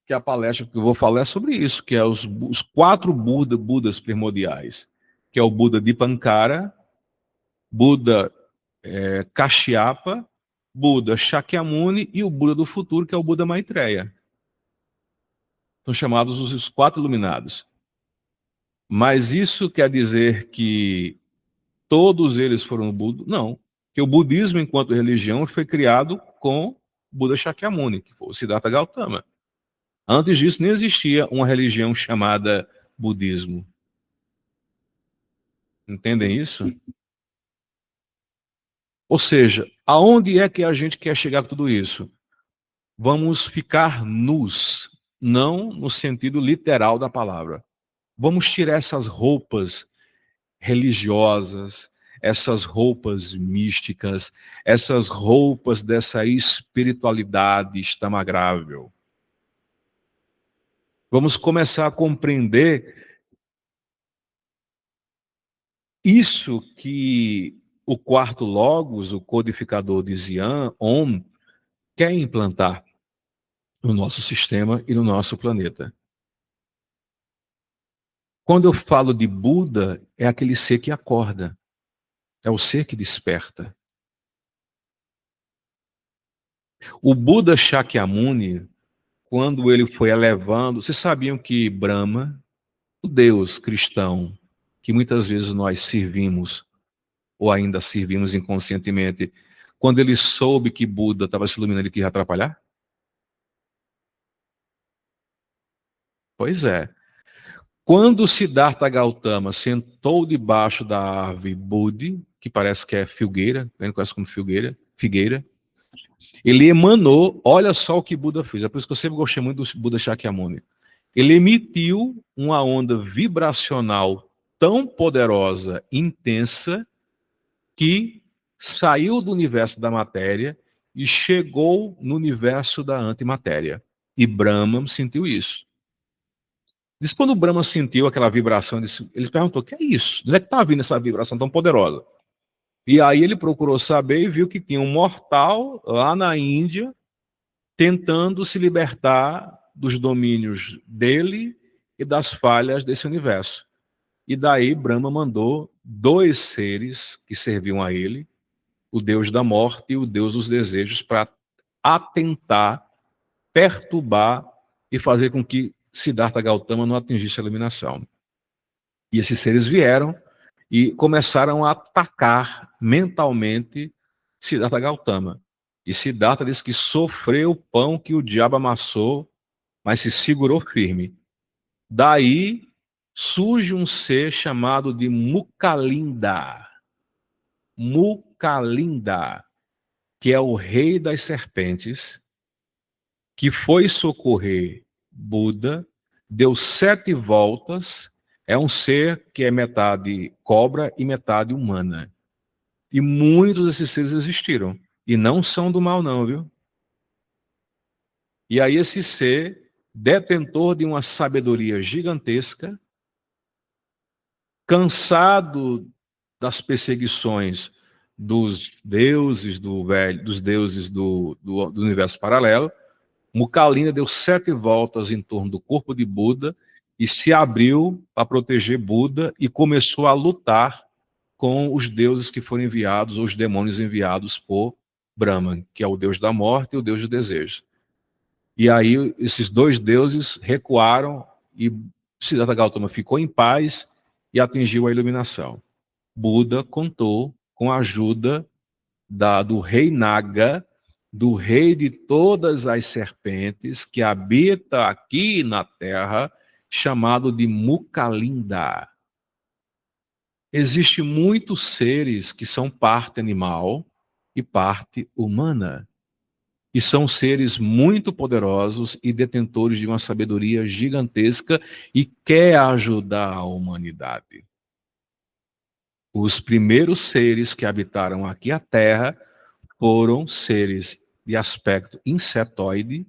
Que a palestra que eu vou falar é sobre isso, que é os 4 Budas primordiais, que é o Buda Dipankara, Buda Kashyapa, Buda Shakyamuni e o Buda do futuro, que é o Buda Maitreya. São chamados os 4 iluminados. Mas isso quer dizer que todos eles foram Buda? Não. Que o budismo, enquanto religião, foi criado com Buda Shakyamuni, que foi o Siddhartha Gautama. Antes disso, nem existia uma religião chamada budismo. Entendem isso? Ou seja, aonde é que a gente quer chegar com tudo isso? Vamos ficar nus, não no sentido literal da palavra. Vamos tirar essas roupas religiosas, essas roupas místicas, essas roupas dessa espiritualidade estamagrável. Vamos começar a compreender isso que o quarto Logos, o codificador de Xi'an, Om, quer implantar no nosso sistema e no nosso planeta. Quando eu falo de Buda, é aquele ser que acorda, é o ser que desperta. O Buda Shakyamuni, quando ele foi elevando, vocês sabiam que Brahma, o Deus cristão, que muitas vezes nós servimos, ou ainda servimos inconscientemente, quando ele soube que Buda estava se iluminando, ele quis atrapalhar? Pois é. Quando Siddhartha Gautama sentou debaixo da árvore Bodhi, que parece que é filgueira, a gente conhece como figueira, ele emanou, olha só o que Buda fez, é por isso que eu sempre gostei muito do Buda Shakyamuni. Ele emitiu uma onda vibracional tão poderosa, intensa, que saiu do universo da matéria e chegou no universo da antimatéria. E Brahma sentiu isso. Diz que quando o Brahma sentiu aquela vibração, ele perguntou: o que é isso? De onde é que está vindo essa vibração tão poderosa? E aí ele procurou saber e viu que tinha um mortal lá na Índia tentando se libertar dos domínios dele e das falhas desse universo. E daí Brahma mandou 2 seres que serviam a ele, o deus da morte e o deus dos desejos, para atentar, perturbar e fazer com que Siddhartha Gautama não atingisse a iluminação. E esses seres vieram e começaram a atacar mentalmente Siddhartha Gautama. E Siddhartha disse que sofreu o pão que o diabo amassou, mas se segurou firme. Daí surge um ser chamado de Mukalinda. Mukalinda, que é o rei das serpentes, que foi socorrer Buda, deu 7 voltas, é um ser que é metade cobra e metade humana. E muitos desses seres existiram. E não são do mal, não, viu? E aí esse ser, detentor de uma sabedoria gigantesca, cansado das perseguições dos deuses dos deuses do universo paralelo, Mukalinda deu 7 voltas em torno do corpo de Buda e se abriu para proteger Buda e começou a lutar com os deuses que foram enviados, ou os demônios enviados por Brahma, que é o deus da morte e o deus do desejo. E aí esses 2 deuses recuaram e Siddhartha Gautama ficou em paz e atingiu a iluminação. Buda contou com a ajuda do rei Naga, do rei de todas as serpentes, que habita aqui na Terra, chamado de Mukalinda. Existem muitos seres que são parte animal e parte humana. E são seres muito poderosos e detentores de uma sabedoria gigantesca e quer ajudar a humanidade. Os primeiros seres que habitaram aqui a Terra foram seres de aspecto inseptoide,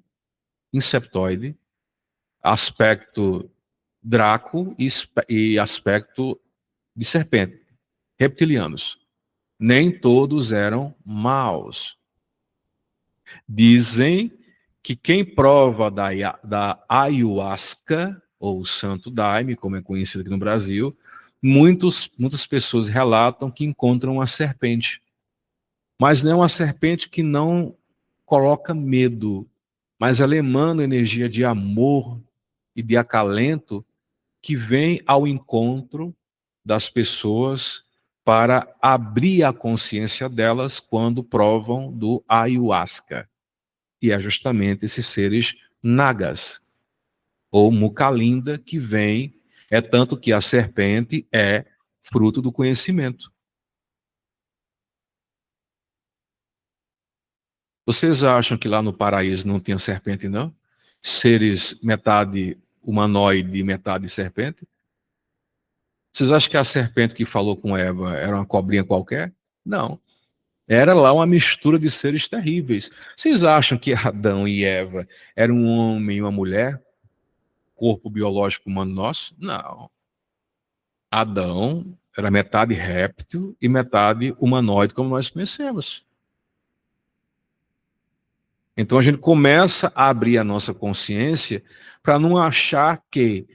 aspecto draco e aspecto de serpente, reptilianos. Nem todos eram maus. Dizem que quem prova da ayahuasca, ou santo daime, como é conhecido aqui no Brasil, muitas pessoas relatam que encontram uma serpente. Mas não é uma serpente que não coloca medo, mas ela emana energia de amor e de acalento que vem ao encontro das pessoas para abrir a consciência delas quando provam do ayahuasca. E é justamente esses seres nagas, ou mukalinda, que vem, é tanto que a serpente é fruto do conhecimento. Vocês acham que lá no paraíso não tinha serpente, não? Seres metade humanoide e metade serpente? Vocês acham que a serpente que falou com Eva era uma cobrinha qualquer? Não. Era lá uma mistura de seres terríveis. Vocês acham que Adão e Eva eram um homem e uma mulher? Corpo biológico humano nosso? Não. Adão era metade réptil e metade humanoide, como nós conhecemos. Então a gente começa a abrir a nossa consciência para não achar que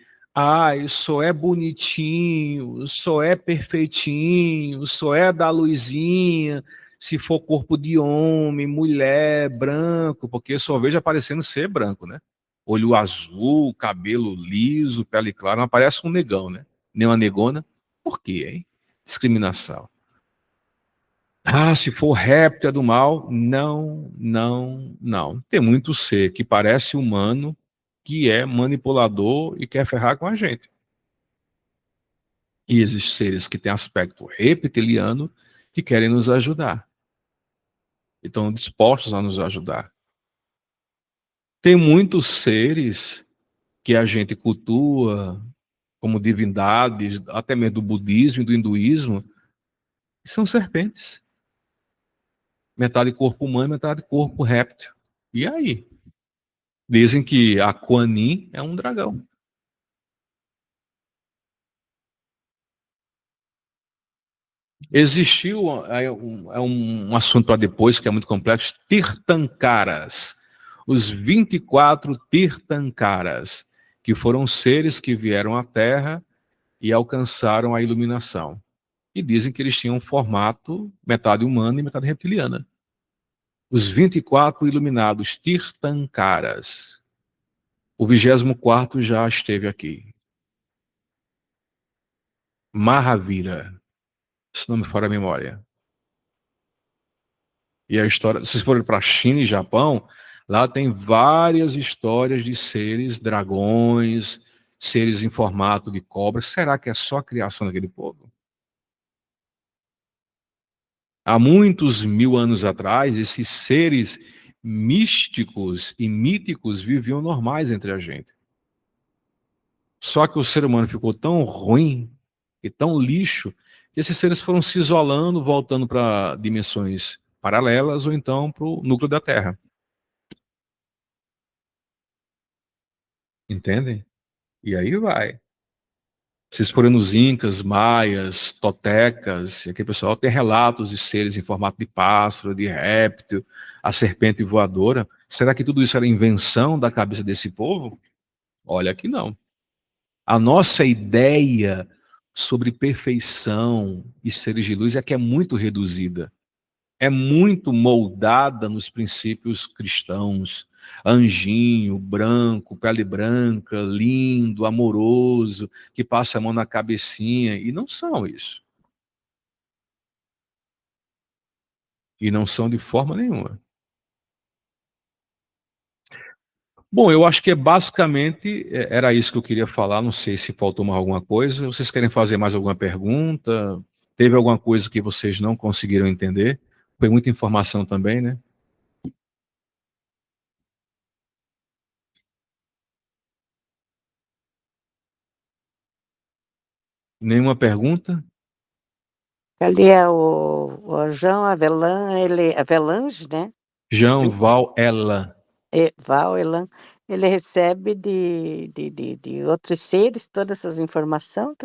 só é bonitinho, só é perfeitinho, só é da luzinha, se for corpo de homem, mulher, branco, porque só vejo aparecendo ser branco, né? Olho azul, cabelo liso, pele clara, não aparece um negão, né? Nem uma negona. Por quê, hein? Discriminação. Se for réptil é do mal. Não, não, não. Tem muito ser que parece humano, que é manipulador e quer ferrar com a gente. E existem seres que têm aspecto reptiliano que querem nos ajudar. E estão dispostos a nos ajudar. Tem muitos seres que a gente cultua como divindades, até mesmo do budismo e do hinduísmo, que são serpentes. Metade corpo humano, metade corpo réptil. E aí? Dizem que a Kuan Yin é um dragão. Existiu um assunto para depois que é muito complexo, Tirthankaras. Os 24 Tirthankaras, que foram seres que vieram à Terra e alcançaram a iluminação. E dizem que eles tinham um formato metade humana e metade reptiliana. Os 24 iluminados Tirthankaras. O 24º já esteve aqui. Mahavira, se não me for a memória. E a história, se forem para China e Japão, lá tem várias histórias de seres dragões, seres em formato de cobra. Será que é só a criação daquele povo? Há muitos mil anos atrás, esses seres místicos e míticos viviam normais entre a gente. Só que o ser humano ficou tão ruim e tão lixo que esses seres foram se isolando, voltando para dimensões paralelas ou então para o núcleo da Terra. Entendem? E aí vai. Vocês forem nos Incas, Maias, Totecas, aquele pessoal tem relatos de seres em formato de pássaro, de réptil, a serpente voadora. Será que tudo isso era invenção da cabeça desse povo? Olha que não. A nossa ideia sobre perfeição e seres de luz é que é muito reduzida. É muito moldada nos princípios cristãos. Anjinho, branco, pele branca, lindo, amoroso, que passa a mão na cabecinha, e não são isso. E não são de forma nenhuma. Bom, eu acho que basicamente era isso que eu queria falar. Não sei se faltou mais alguma coisa. Vocês querem fazer mais alguma pergunta? Teve alguma coisa que vocês não conseguiram entender? Foi muita informação também, né? Nenhuma pergunta? Ali é o Jean Avelan, ele, Avelange, né? Jean Val Ella. Val Elan, ele recebe de outros seres todas essas informações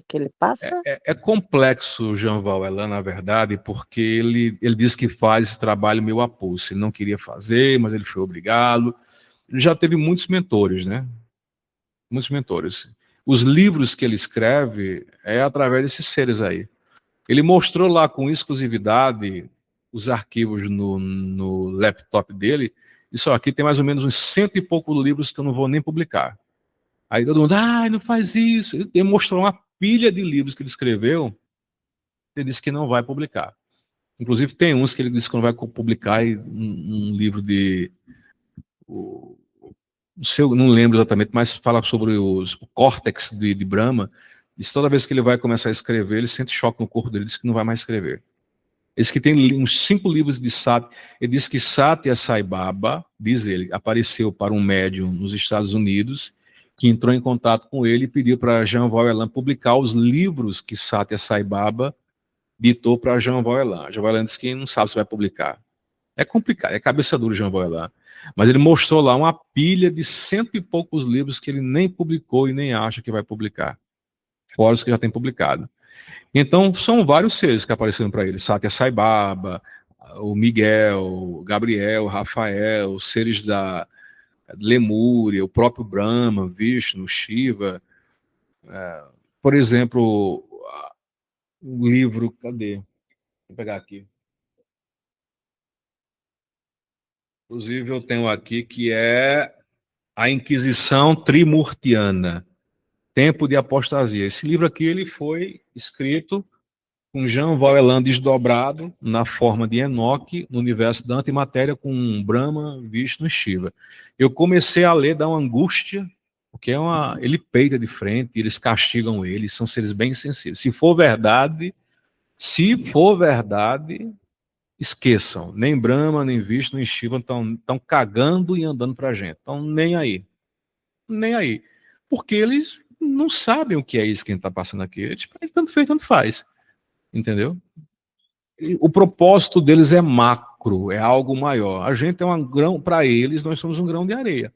que ele passa? É complexo o Jean Valjean, na verdade, porque ele diz que faz esse trabalho meio a pulso. Ele não queria fazer, mas ele foi obrigado. Ele já teve muitos mentores, né? Muitos mentores. Os livros que ele escreve é através desses seres aí. Ele mostrou lá com exclusividade os arquivos no laptop dele. Isso aqui tem mais ou menos uns cento e poucos livros que eu não vou nem publicar. Aí todo mundo, não faz isso. Ele mostrou uma pilha de livros que ele escreveu. Ele disse que não vai publicar. Inclusive tem uns que ele disse que não vai publicar um livro de não lembro exatamente, mas fala sobre o córtex de Brahma. Diz que toda vez que ele vai começar a escrever, ele sente choque no corpo dele, diz que não vai mais escrever. Diz que tem uns 5 livros de Sati. Ele diz que Satya Sai Baba, diz ele, apareceu para um médium nos Estados Unidos, que entrou em contato com ele e pediu para Jean Valjean publicar os livros que Satya Sai Baba ditou para Jean Valjean. Jean Valjean disse que não sabe se vai publicar. É complicado, é cabeça dura Jean Valjean. Mas ele mostrou lá uma pilha de cento e poucos livros que ele nem publicou e nem acha que vai publicar, fora os que já tem publicado. Então, são vários seres que apareceram para ele. Satya Sai Baba, o Miguel, o Gabriel, o Rafael, os seres da Lemúria, o próprio Brahma, Vishnu, Shiva. Por exemplo, o livro, cadê? Vou pegar aqui. Inclusive, eu tenho aqui que é A Inquisição Trimurtiana, Tempo de Apostasia. Esse livro aqui ele foi escrito com Jean Valjean desdobrado na forma de Enoque no universo da antimatéria com Brahma, Vishnu e Shiva. Eu comecei a ler, dá uma angústia, porque ele peita de frente, eles castigam ele, são seres bem sensíveis. Se for verdade, esqueçam. Nem Brahma, nem Vishnu, nem Shiva estão cagando e andando pra gente. Estão nem aí. Nem aí. Porque eles não sabem o que é isso que a gente está passando aqui. Tipo, tanto fez, tanto faz. Entendeu? E o propósito deles é macro, é algo maior. A gente é um grão, para eles, nós somos um grão de areia.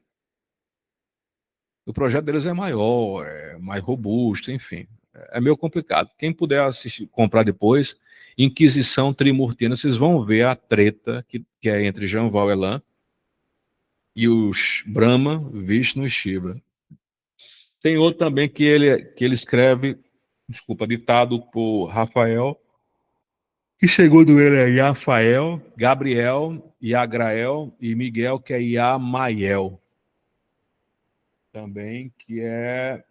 O projeto deles é maior, é mais robusto, enfim. É meio complicado. Quem puder assistir, comprar depois, Inquisição Trimurtiana, vocês vão ver a treta que é entre Jean Valjean e os Brahma, Vishnu e Shiva. Tem outro também que ele escreve, desculpa, ditado por Rafael, que segundo ele é Rafael, Gabriel, Iagrael e Miguel, que é Iamael. Também, que é.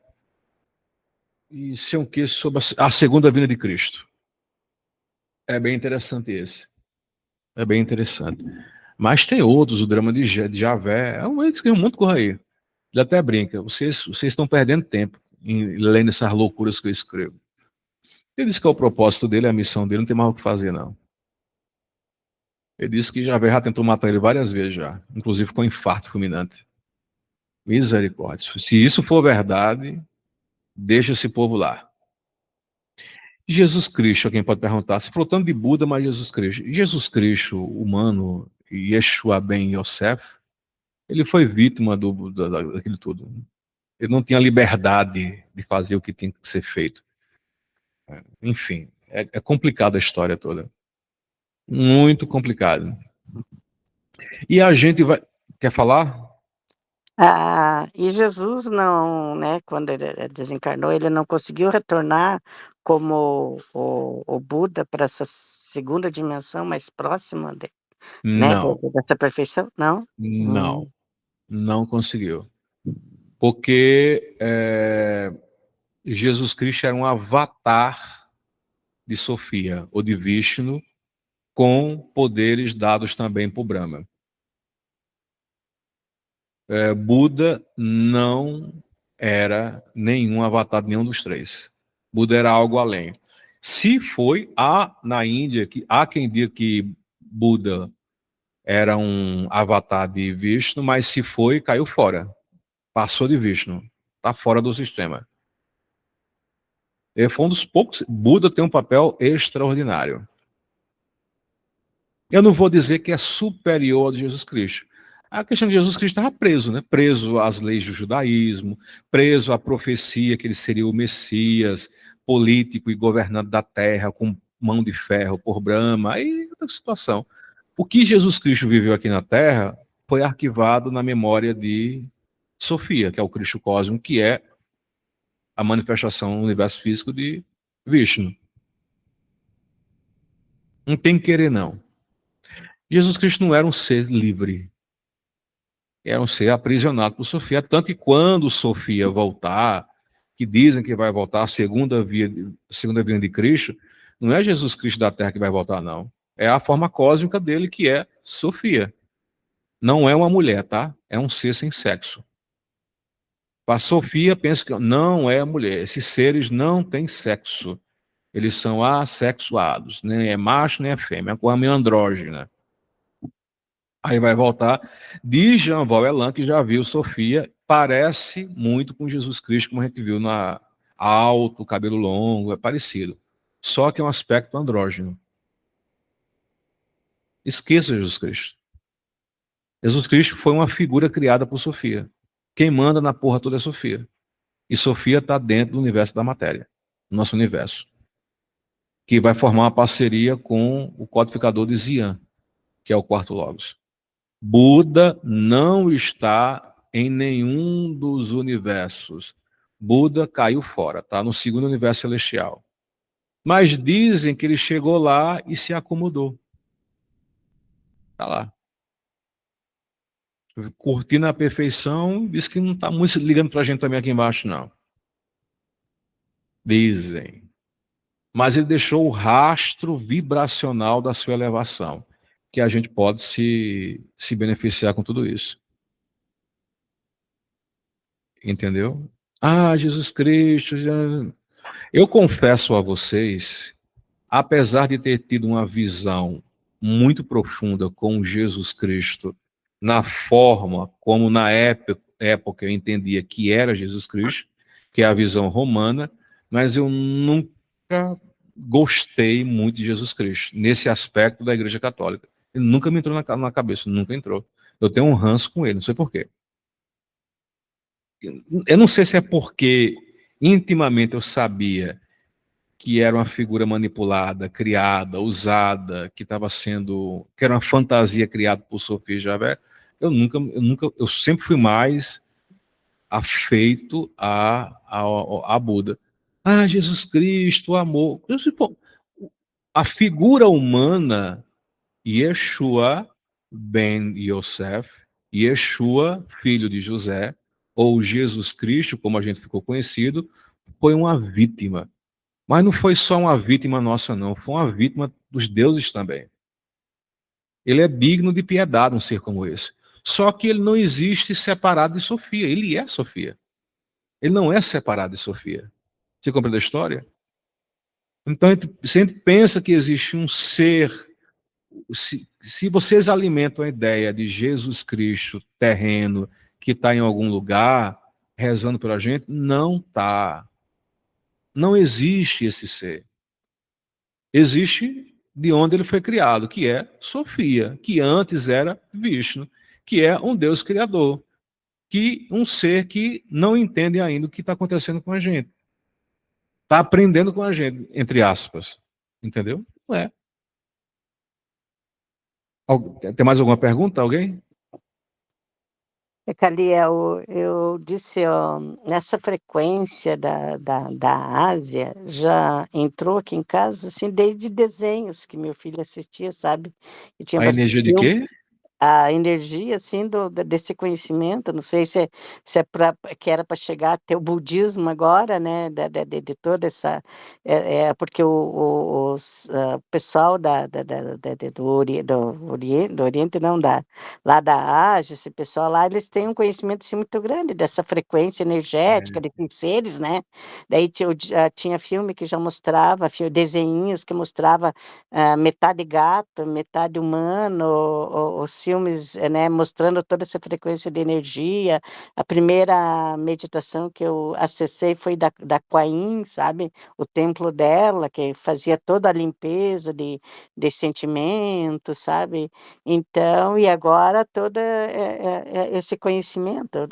Isso é um que sobre a segunda vinda de Cristo. É bem interessante esse. É bem interessante. Mas tem outros, o drama de Javé. É um muito correio. Ele até brinca. Vocês estão perdendo tempo em lendo essas loucuras que eu escrevo. Ele diz que é o propósito dele, a missão dele, não tem mais o que fazer, não. Ele disse que já tentou matar ele várias vezes já, inclusive com infarto fulminante. Misericórdia. Se isso for verdade, deixa esse povo lá. Jesus Cristo, alguém pode perguntar, se falou tanto de Buda, mas Jesus Cristo. Jesus Cristo, humano, Yeshua ben Yosef, ele foi vítima daquilo tudo. Ele não tinha liberdade de fazer o que tinha que ser feito. Enfim, é complicada a história toda. Muito complicado. E a gente vai. Quer falar? E Jesus não, né, quando ele desencarnou, ele não conseguiu retornar como o Buda para essa segunda dimensão mais próxima, né, Não, dessa perfeição? Não? não, não conseguiu. Porque Jesus Cristo era um avatar de Sofia, ou de Vishnu, com poderes dados também por Brahma. Buda não era nenhum avatar de nenhum dos três. Buda era algo além. Se foi, na Índia, há quem diga que Buda era um avatar de Vishnu, mas se foi, caiu fora. Passou de Vishnu. Está fora do sistema. Ele foi um dos poucos. Buda tem um papel extraordinário. Eu não vou dizer que é superior ao de Jesus Cristo. A questão de Jesus Cristo estava preso, né? Preso às leis do judaísmo, preso à profecia que ele seria o Messias, político e governante da terra, com mão de ferro por Brahma, aí outra situação. O que Jesus Cristo viveu aqui na terra foi arquivado na memória de Sofia, que é o Cristo cósmico, que é a manifestação no universo físico de Vishnu. Não tem querer, não. Jesus Cristo não era um ser livre. Era um ser aprisionado por Sofia. Tanto que quando Sofia voltar, que dizem que vai voltar a segunda vinda de Cristo, não é Jesus Cristo da Terra que vai voltar, não. É a forma cósmica dele, que é Sofia. Não é uma mulher, tá? É um ser sem sexo. Para Sofia, pensa que não é mulher. Esses seres não têm sexo. Eles são assexuados. Nem é macho, nem é fêmea. É uma coisa meio andrógena. Aí vai voltar. Diz Jean Valjean, que já viu Sofia, parece muito com Jesus Cristo, como a gente viu na alto, cabelo longo, é parecido. Só que é um aspecto andrógeno. Esqueça Jesus Cristo. Jesus Cristo foi uma figura criada por Sofia. Quem manda na porra toda é Sofia. E Sofia está dentro do universo da matéria, nosso universo, que vai formar uma parceria com o codificador de Zian, que é o quarto Logos. Buda não está em nenhum dos universos. Buda caiu fora, está no segundo universo celestial. Mas dizem que ele chegou lá e se acomodou. Está lá. Curtindo a perfeição, diz que não está muito ligando para a gente também aqui embaixo, não. Dizem. Mas ele deixou o rastro vibracional da sua elevação, que a gente pode se beneficiar com tudo isso. Entendeu? Jesus Cristo. Eu confesso a vocês, apesar de ter tido uma visão muito profunda com Jesus Cristo, na forma como na época eu entendia que era Jesus Cristo, que é a visão romana, mas eu nunca gostei muito de Jesus Cristo, nesse aspecto da Igreja Católica. Ele nunca me entrou na cabeça, nunca entrou. Eu tenho um ranço com ele, não sei porquê. Eu não sei se é porque intimamente eu sabia que era uma figura manipulada, criada, usada, que que era uma fantasia criada por Sofia Javé. Eu sempre fui mais afeito a Buda. Jesus Cristo, o amor. A figura humana, Yeshua ben Yosef, Yeshua, filho de José, ou Jesus Cristo, como a gente ficou conhecido, foi uma vítima. Mas não foi só uma vítima nossa, não. Foi uma vítima dos deuses também. Ele é digno de piedade, um ser como esse. Só que ele não existe separado de Sofia. Ele é Sofia. Ele não é separado de Sofia. Você compreende a história? Então, se a gente pensa que existe um ser se vocês alimentam a ideia de Jesus Cristo terreno que está em algum lugar rezando pela gente, não está. Não existe esse ser. Existe de onde ele foi criado, que é Sofia, que antes era Vishnu, que é um Deus criador, que um ser que não entende ainda o que está acontecendo com a gente. Está aprendendo com a gente, entre aspas. Entendeu? Não é. Tem mais alguma pergunta, alguém? Caliel, eu disse, ó, nessa frequência da Ásia, já entrou aqui em casa, assim, desde desenhos que meu filho assistia, sabe? E tinha A bastante energia de quê? a energia assim desse conhecimento, não sei se é que era para chegar até o budismo agora, né, de toda essa, porque o pessoal do Oriente, não, lá da Ásia, esse pessoal lá, eles têm um conhecimento assim, muito grande dessa frequência energética, É, desses seres, né, daí tinha filme que já mostrava, desenhinhos que mostrava metade gato, metade humano, os filmes, né, mostrando toda essa frequência de energia. A primeira meditação que eu acessei foi da Kuan Yin, sabe? O templo dela, que fazia toda a limpeza de sentimentos, sabe? Então, e agora todo esse conhecimento,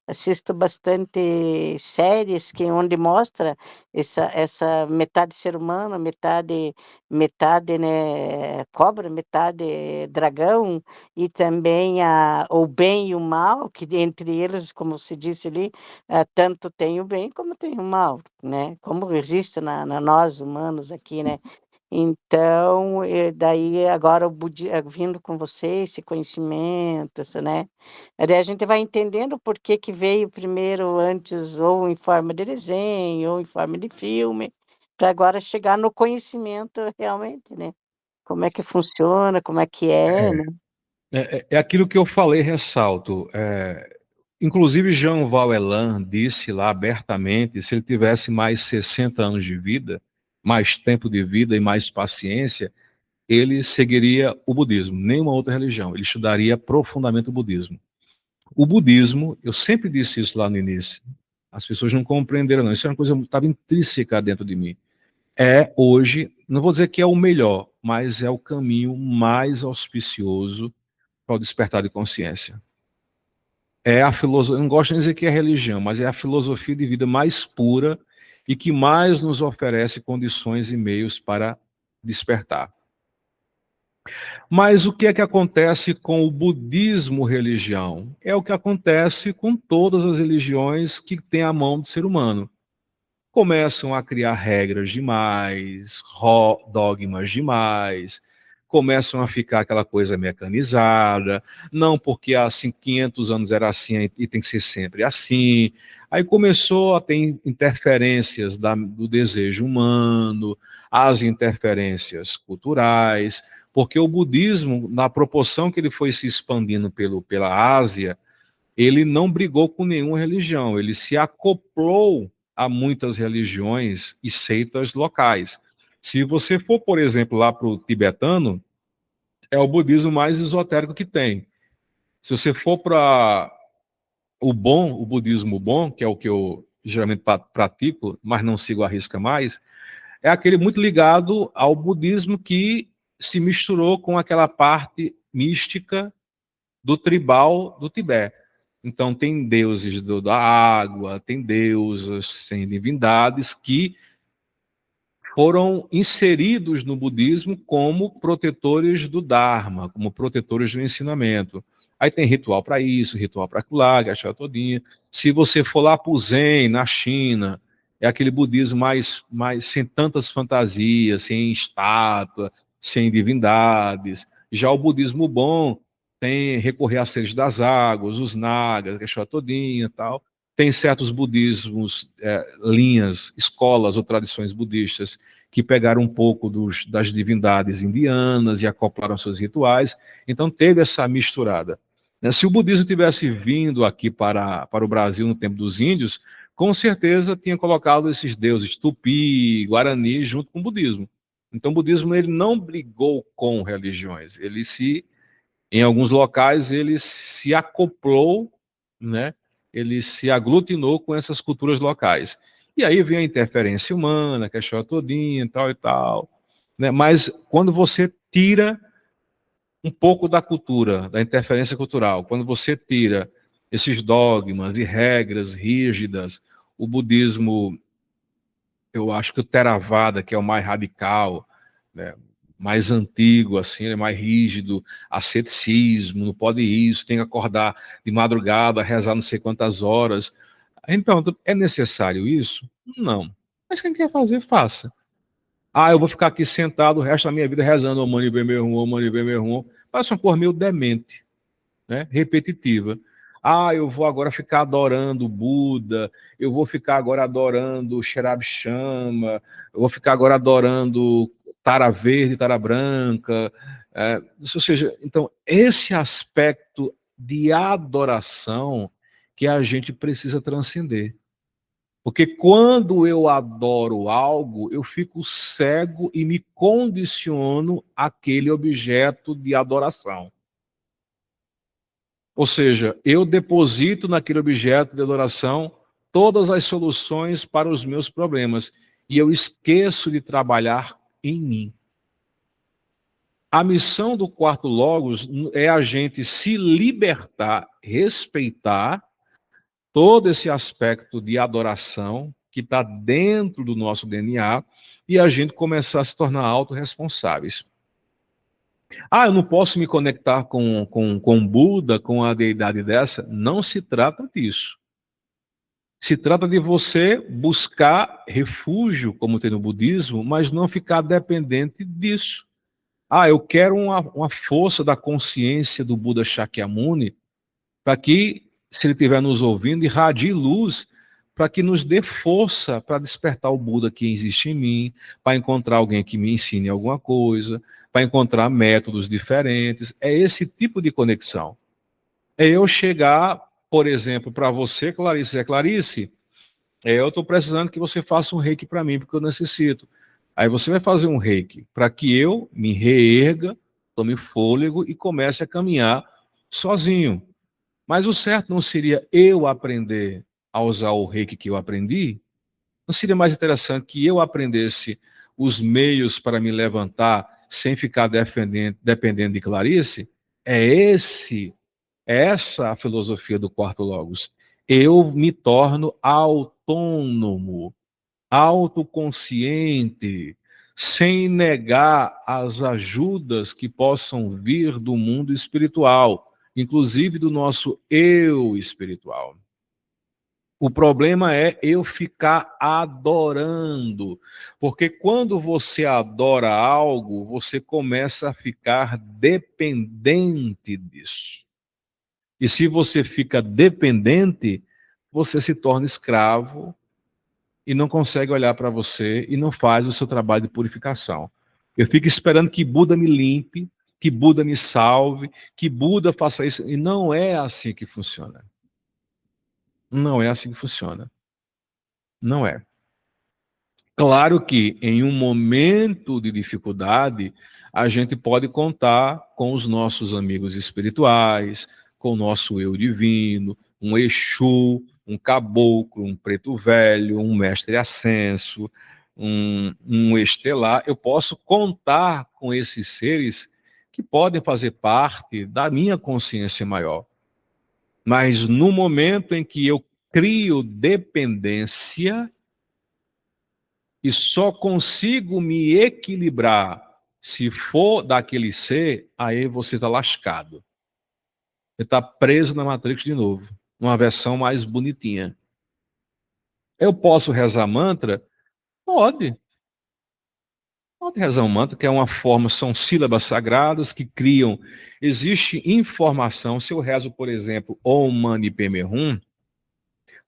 assisto bastante séries que onde mostra essa metade ser humano, metade, né, cobra, metade dragão, e também o bem e o mal, que entre eles, como se disse ali, tanto tem o bem como tem o mal, né? Como existe na nós humanos aqui, né? Então, daí agora vindo com você esse conhecimento, né? Daí a gente vai entendendo por que que veio primeiro antes ou em forma de desenho ou em forma de filme, para agora chegar no conhecimento realmente, né? Como é que funciona, como é que é, né? é aquilo que eu falei, ressalto. Inclusive, Jean Valjean disse lá abertamente, se ele tivesse mais 60 anos de vida, mais tempo de vida e mais paciência, ele seguiria o budismo, nenhuma outra religião. Ele estudaria profundamente o budismo. O budismo, eu sempre disse isso lá no início, as pessoas não compreenderam, não. Isso é uma coisa que estava intrínseca dentro de mim. É hoje, não vou dizer que é o melhor, mas é o caminho mais auspicioso para o despertar de consciência. É a filosofia, não gosto de dizer que é religião, mas é a filosofia de vida mais pura e que mais nos oferece condições e meios para despertar. Mas o que é que acontece com o budismo religião? É o que acontece com todas as religiões que têm a mão do ser humano. Começam a criar regras demais, dogmas demais, começam a ficar aquela coisa mecanizada, não porque há 500 anos era assim e tem que ser sempre assim. Aí começou a ter interferências do desejo humano, as interferências culturais, porque o budismo, na proporção que ele foi se expandindo pela Ásia, ele não brigou com nenhuma religião, ele se acoplou a muitas religiões e seitas locais. Se você for, por exemplo, lá para o tibetano, é o budismo mais esotérico que tem. Se você for para o budismo bom, que é o que eu geralmente pratico, mas não sigo a risca mais, é aquele muito ligado ao budismo que se misturou com aquela parte mística do tribal do Tibete. Então, tem deuses da água, tem deuses, tem divindades que foram inseridos no budismo como protetores do Dharma, como protetores do ensinamento. Aí tem ritual para isso, ritual para aquilo lá, gastar todinha. Se você for lá para o Zen, na China, é aquele budismo mais sem tantas fantasias, sem estátua, sem divindades. Já o budismo bom tem recorrer a seres das águas, os nagas, gastar todinha e tal. Tem certos budismos, linhas, escolas ou tradições budistas que pegaram um pouco das divindades indianas e acoplaram seus rituais. Então teve essa misturada. Se o budismo tivesse vindo aqui para o Brasil no tempo dos índios, com certeza tinha colocado esses deuses tupi, guarani, junto com o budismo. Então, o budismo ele não brigou com religiões, em alguns locais, ele se acoplou, né? Ele se aglutinou com essas culturas locais. E aí vem a interferência humana, que é a todinha, tal e tal, né? Mas quando você tira um pouco da cultura, da interferência cultural, quando você tira esses dogmas e regras rígidas, o budismo, eu acho que o Theravada, que é o mais radical, né, mais antigo, assim, é mais rígido, asceticismo, não pode isso, tem que acordar de madrugada, rezar não sei quantas horas. Então, é necessário isso? Não. Mas quem quer fazer, faça. Ah, eu vou ficar aqui sentado o resto da minha vida rezando o Mani Padme Hum, o Mani Padme Hum. Parece uma cor meio demente, né? Repetitiva. Ah, eu vou agora ficar adorando Buda, eu vou ficar agora adorando Sherab Chama, eu vou ficar agora adorando Tara Verde, Tara Branca. Ou seja, então, esse aspecto de adoração que a gente precisa transcender. Porque quando eu adoro algo, eu fico cego e me condiciono àquele objeto de adoração. Ou seja, eu deposito naquele objeto de adoração todas as soluções para os meus problemas e eu esqueço de trabalhar em mim. A missão do quarto Logos é a gente se libertar, respeitar todo esse aspecto de adoração que está dentro do nosso DNA e a gente começar a se tornar autorresponsáveis. Ah, eu não posso me conectar com Buda, com a deidade dessa? Não se trata disso. Se trata de você buscar refúgio, como tem no budismo, mas não ficar dependente disso. Ah, eu quero uma força da consciência do Buda Shakyamuni para que, se ele estiver nos ouvindo, irradie luz para que nos dê força para despertar o Buda que existe em mim, para encontrar alguém que me ensine alguma coisa, para encontrar métodos diferentes. É esse tipo de conexão. É eu chegar, por exemplo, para você, Clarice, Clarice, eu estou precisando que você faça um reiki para mim, porque eu necessito. Aí você vai fazer um reiki para que eu me reerga, tome fôlego e comece a caminhar sozinho. Mas o certo não seria eu aprender a usar o reiki que eu aprendi? Não seria mais interessante que eu aprendesse os meios para me levantar sem ficar dependendo de Clarice? É essa a filosofia do quarto Logos. Eu me torno autônomo, autoconsciente, sem negar as ajudas que possam vir do mundo espiritual, inclusive do nosso eu espiritual. O problema é eu ficar adorando, porque quando você adora algo, você começa a ficar dependente disso. E se você fica dependente, você se torna escravo e não consegue olhar para você e não faz o seu trabalho de purificação. Eu fico esperando que Buda me limpe, que Buda me salve, que Buda faça isso. E não é assim que funciona. Não é assim que funciona. Não é. Claro que em um momento de dificuldade, a gente pode contar com os nossos amigos espirituais, com o nosso eu divino, um Exu, um caboclo, um preto velho, um mestre ascenso, um estelar. Eu posso contar com esses seres que podem fazer parte da minha consciência maior. Mas no momento em que eu crio dependência, e só consigo me equilibrar se for daquele ser, aí você está lascado. Você está preso na Matrix de novo, numa versão mais bonitinha. Eu posso rezar mantra? Pode. Pode rezar um mantra, que é uma forma, são sílabas sagradas que criam. Existe informação. Se eu rezo, por exemplo, Om Mani Padme Hum,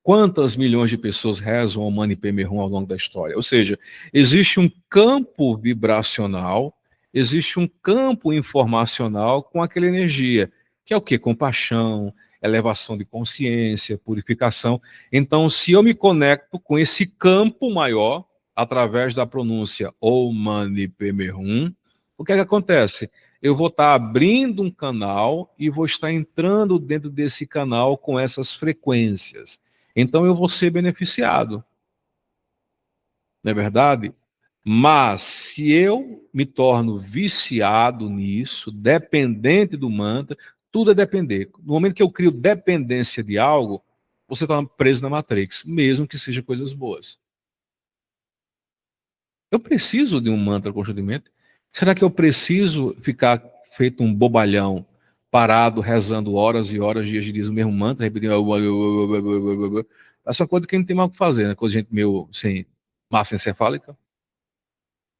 quantas milhões de pessoas rezam Om Mani Padme Hum ao longo da história? Ou seja, existe um campo vibracional, existe um campo informacional com aquela energia, que é o quê? Compaixão, elevação de consciência, purificação. Então, se eu me conecto com esse campo maior, através da pronúncia Om Mani Padme Hum, o que é que acontece? Eu vou estar abrindo um canal e vou estar entrando dentro desse canal com essas frequências. Então eu vou ser beneficiado. Não é verdade? Mas se eu me torno viciado nisso, dependente do mantra, tudo é depender. No momento que eu crio dependência de algo, você está preso na Matrix, mesmo que seja coisas boas. Eu preciso de um mantra constantemente? Será que eu preciso ficar feito um bobalhão, parado, rezando horas e horas, dias e dias o mesmo mantra, repetindo. Essa coisa que a gente tem mal o que fazer, né? Coisa de gente meio sem massa encefálica.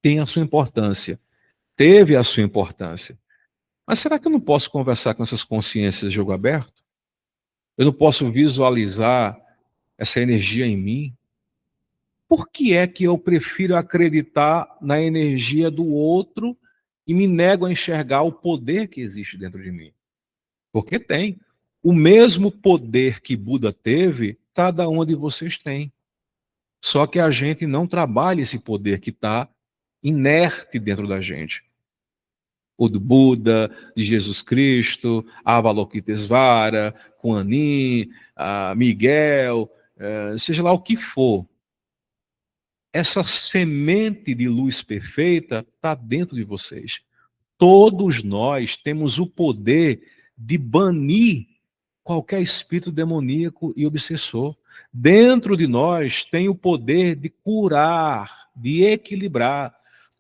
Tem a sua importância. Teve a sua importância. Mas será que eu não posso conversar com essas consciências de jogo aberto? Eu não posso visualizar essa energia em mim? Por que é que eu prefiro acreditar na energia do outro e me nego a enxergar o poder que existe dentro de mim? Porque tem. O mesmo poder que Buda teve, cada um de vocês tem. Só que a gente não trabalha esse poder que está inerte dentro da gente. O do Buda, de Jesus Cristo, Avalokitesvara, Kuan Yin, Miguel, seja lá o que for. Essa semente de luz perfeita está dentro de vocês. Todos nós temos o poder de banir qualquer espírito demoníaco e obsessor. Dentro de nós tem o poder de curar, de equilibrar.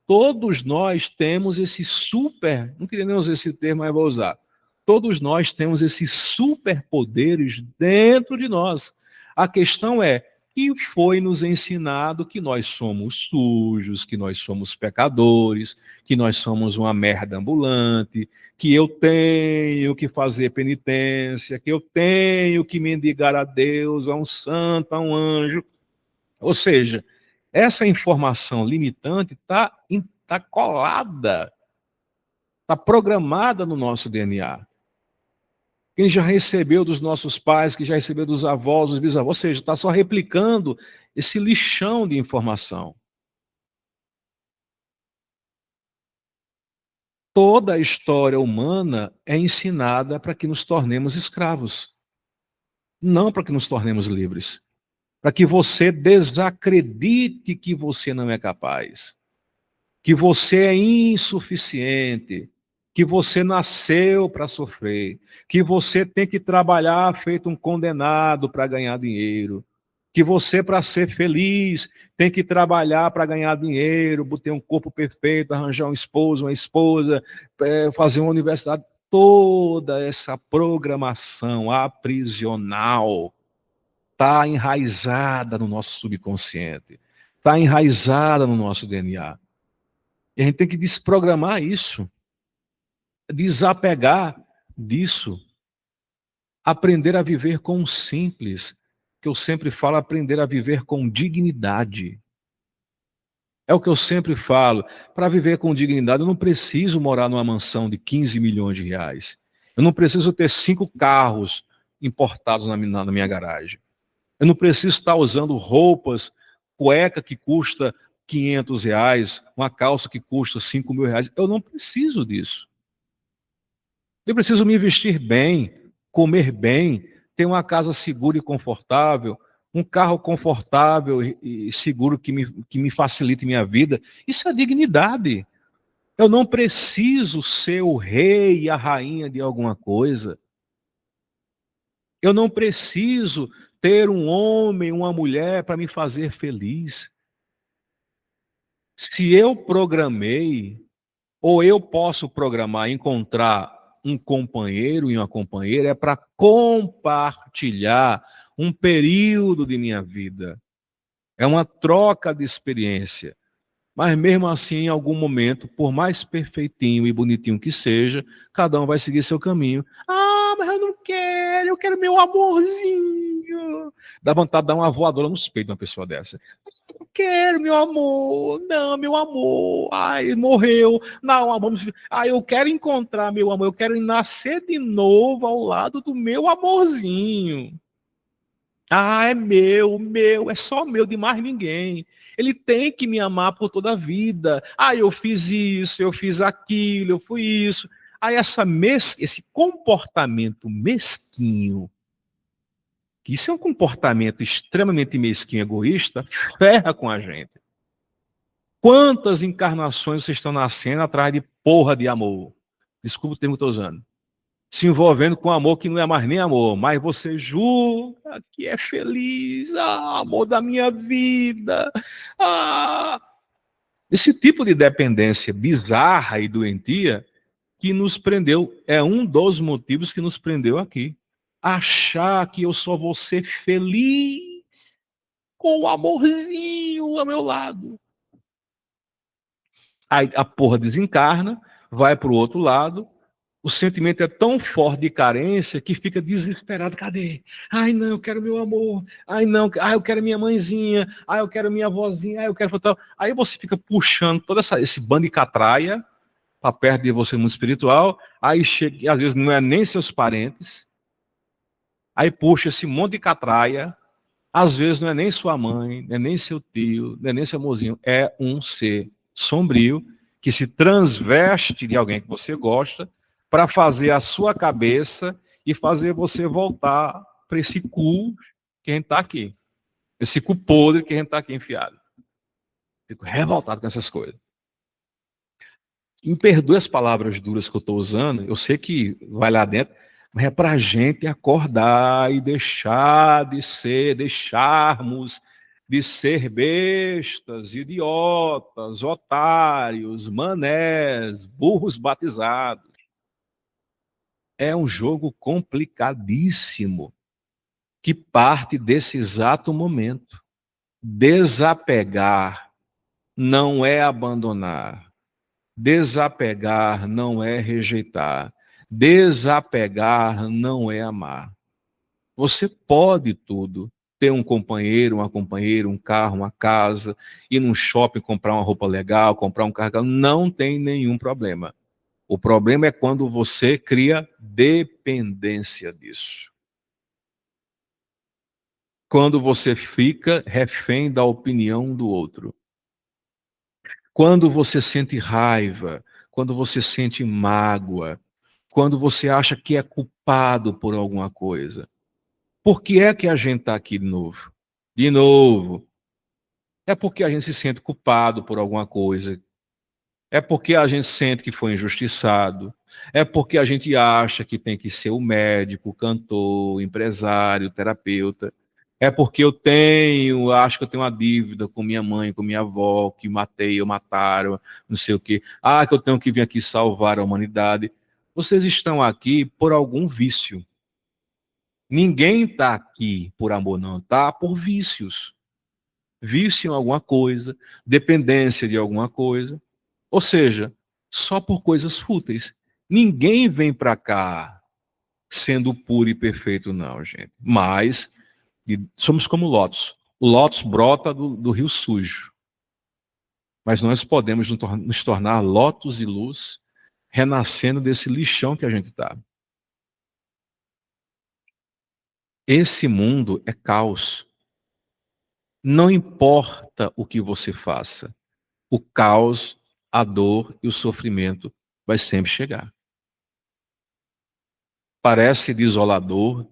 Todos nós temos esse super, não queria nem usar esse termo, mas vou usar. Todos nós temos esses superpoderes dentro de nós. A questão é que foi nos ensinado que nós somos sujos, que nós somos pecadores, que nós somos uma merda ambulante, que eu tenho que fazer penitência, que eu tenho que mendigar a Deus, a um santo, a um anjo. Ou seja, essa informação limitante tá colada, está programada no nosso DNA. Quem já recebeu dos nossos pais, que já recebeu dos avós, dos bisavós, ou seja, está só replicando esse lixão de informação. Toda a história humana é ensinada para que nos tornemos escravos, não para que nos tornemos livres. Para que você desacredite que você não é capaz, que você é insuficiente, que você nasceu para sofrer, que você tem que trabalhar feito um condenado para ganhar dinheiro, que você, para ser feliz, tem que trabalhar para ganhar dinheiro, ter um corpo perfeito, arranjar um esposo, uma esposa, fazer uma universidade. Toda essa programação aprisional está enraizada no nosso subconsciente, está enraizada no nosso DNA. E a gente tem que desprogramar isso, desapegar disso, aprender a viver com o simples, que eu sempre falo, aprender a viver com dignidade. É o que eu sempre falo, para viver com dignidade eu não preciso morar numa mansão de 15 milhões de reais. Eu não preciso ter 5 carros importados na minha garagem. Eu não preciso estar usando roupas, cueca que custa 500 reais, uma calça que custa 5 mil reais. Eu não preciso disso. Eu preciso me vestir bem, comer bem, ter uma casa segura e confortável, um carro confortável e seguro que me facilite minha vida. Isso é dignidade. Eu não preciso ser o rei e a rainha de alguma coisa. Eu não preciso ter um homem, uma mulher para me fazer feliz. Se eu programei, ou eu posso programar, encontrar um companheiro e uma companheira, é para compartilhar um período de minha vida. É uma troca de experiência. Mas mesmo assim, em algum momento, por mais perfeitinho e bonitinho que seja, cada um vai seguir seu caminho. Ah, mas eu não quero, eu quero meu amorzinho. Dá vontade de dar uma voadora nos peitos de uma pessoa dessa. Eu quero meu amor, não, meu amor. Ai, morreu. Não, amor. Ah, eu quero encontrar meu amor, eu quero nascer de novo ao lado do meu amorzinho. Ah, é meu, é só meu, de mais ninguém. Ele tem que me amar por toda a vida. Ah, eu fiz isso, eu fiz aquilo, eu fui isso. Aí esse comportamento mesquinho, que isso é um comportamento extremamente mesquinho, egoísta, ferra com a gente. Quantas encarnações vocês estão nascendo atrás de porra de amor? Desculpa o termo que eu estou usando. Se envolvendo com amor que não é mais nem amor, mas você julga que é feliz, amor da minha vida. Ah. Esse tipo de dependência bizarra e doentia que nos prendeu, é um dos motivos que nos prendeu aqui. Achar que eu só vou ser feliz com o amorzinho ao meu lado. Aí a porra desencarna, vai para o outro lado, o sentimento é tão forte de carência que fica desesperado. Cadê? Ai, não, eu quero meu amor. Ai, não, ai, eu quero minha mãezinha. Ai, eu quero minha avózinha. Ai, eu quero tal. Aí você fica puxando todo esse bando de catraia para perto de você no mundo espiritual. Aí chega, às vezes não é nem seus parentes. Aí puxa esse monte de catraia. Às vezes não é nem sua mãe, não é nem seu tio, não é nem seu amorzinho. É um ser sombrio que se transveste de alguém que você gosta para fazer a sua cabeça e fazer você voltar para esse cu que a gente está aqui. Esse cu podre que a gente está aqui enfiado. Fico revoltado com essas coisas. Me perdoe as palavras duras que eu estou usando, eu sei que vai lá dentro, mas é para a gente acordar e deixarmos de ser bestas, idiotas, otários, manés, burros batizados. É um jogo complicadíssimo que parte desse exato momento. Desapegar não é abandonar. Desapegar não é rejeitar. Desapegar não é amar. Você pode tudo. Ter um companheiro, uma companheira, um carro, uma casa, ir num shopping comprar uma roupa legal, comprar um carro legal, não tem nenhum problema. O problema é quando você cria dependência disso. Quando você fica refém da opinião do outro. Quando você sente raiva, quando você sente mágoa, quando você acha que é culpado por alguma coisa. Por que é que a gente está aqui de novo? De novo. É porque a gente se sente culpado por alguma coisa. É porque a gente sente que foi injustiçado. É porque a gente acha que tem que ser o médico, o cantor, o empresário, o terapeuta. É porque acho que eu tenho uma dívida com minha mãe, com minha avó, que matei ou mataram, não sei o quê. Ah, que eu tenho que vir aqui salvar a humanidade. Vocês estão aqui por algum vício. Ninguém está aqui por amor, não. Está por vícios. Vício em alguma coisa, dependência de alguma coisa. Ou seja, só por coisas fúteis. Ninguém vem para cá sendo puro e perfeito, não, gente. Mas somos como Lótus. O Lótus brota do rio sujo. Mas nós podemos nos tornar Lótus e luz, renascendo desse lixão que a gente está. Esse mundo é caos. Não importa o que você faça, o caos, a dor e o sofrimento vai sempre chegar. Parece desolador,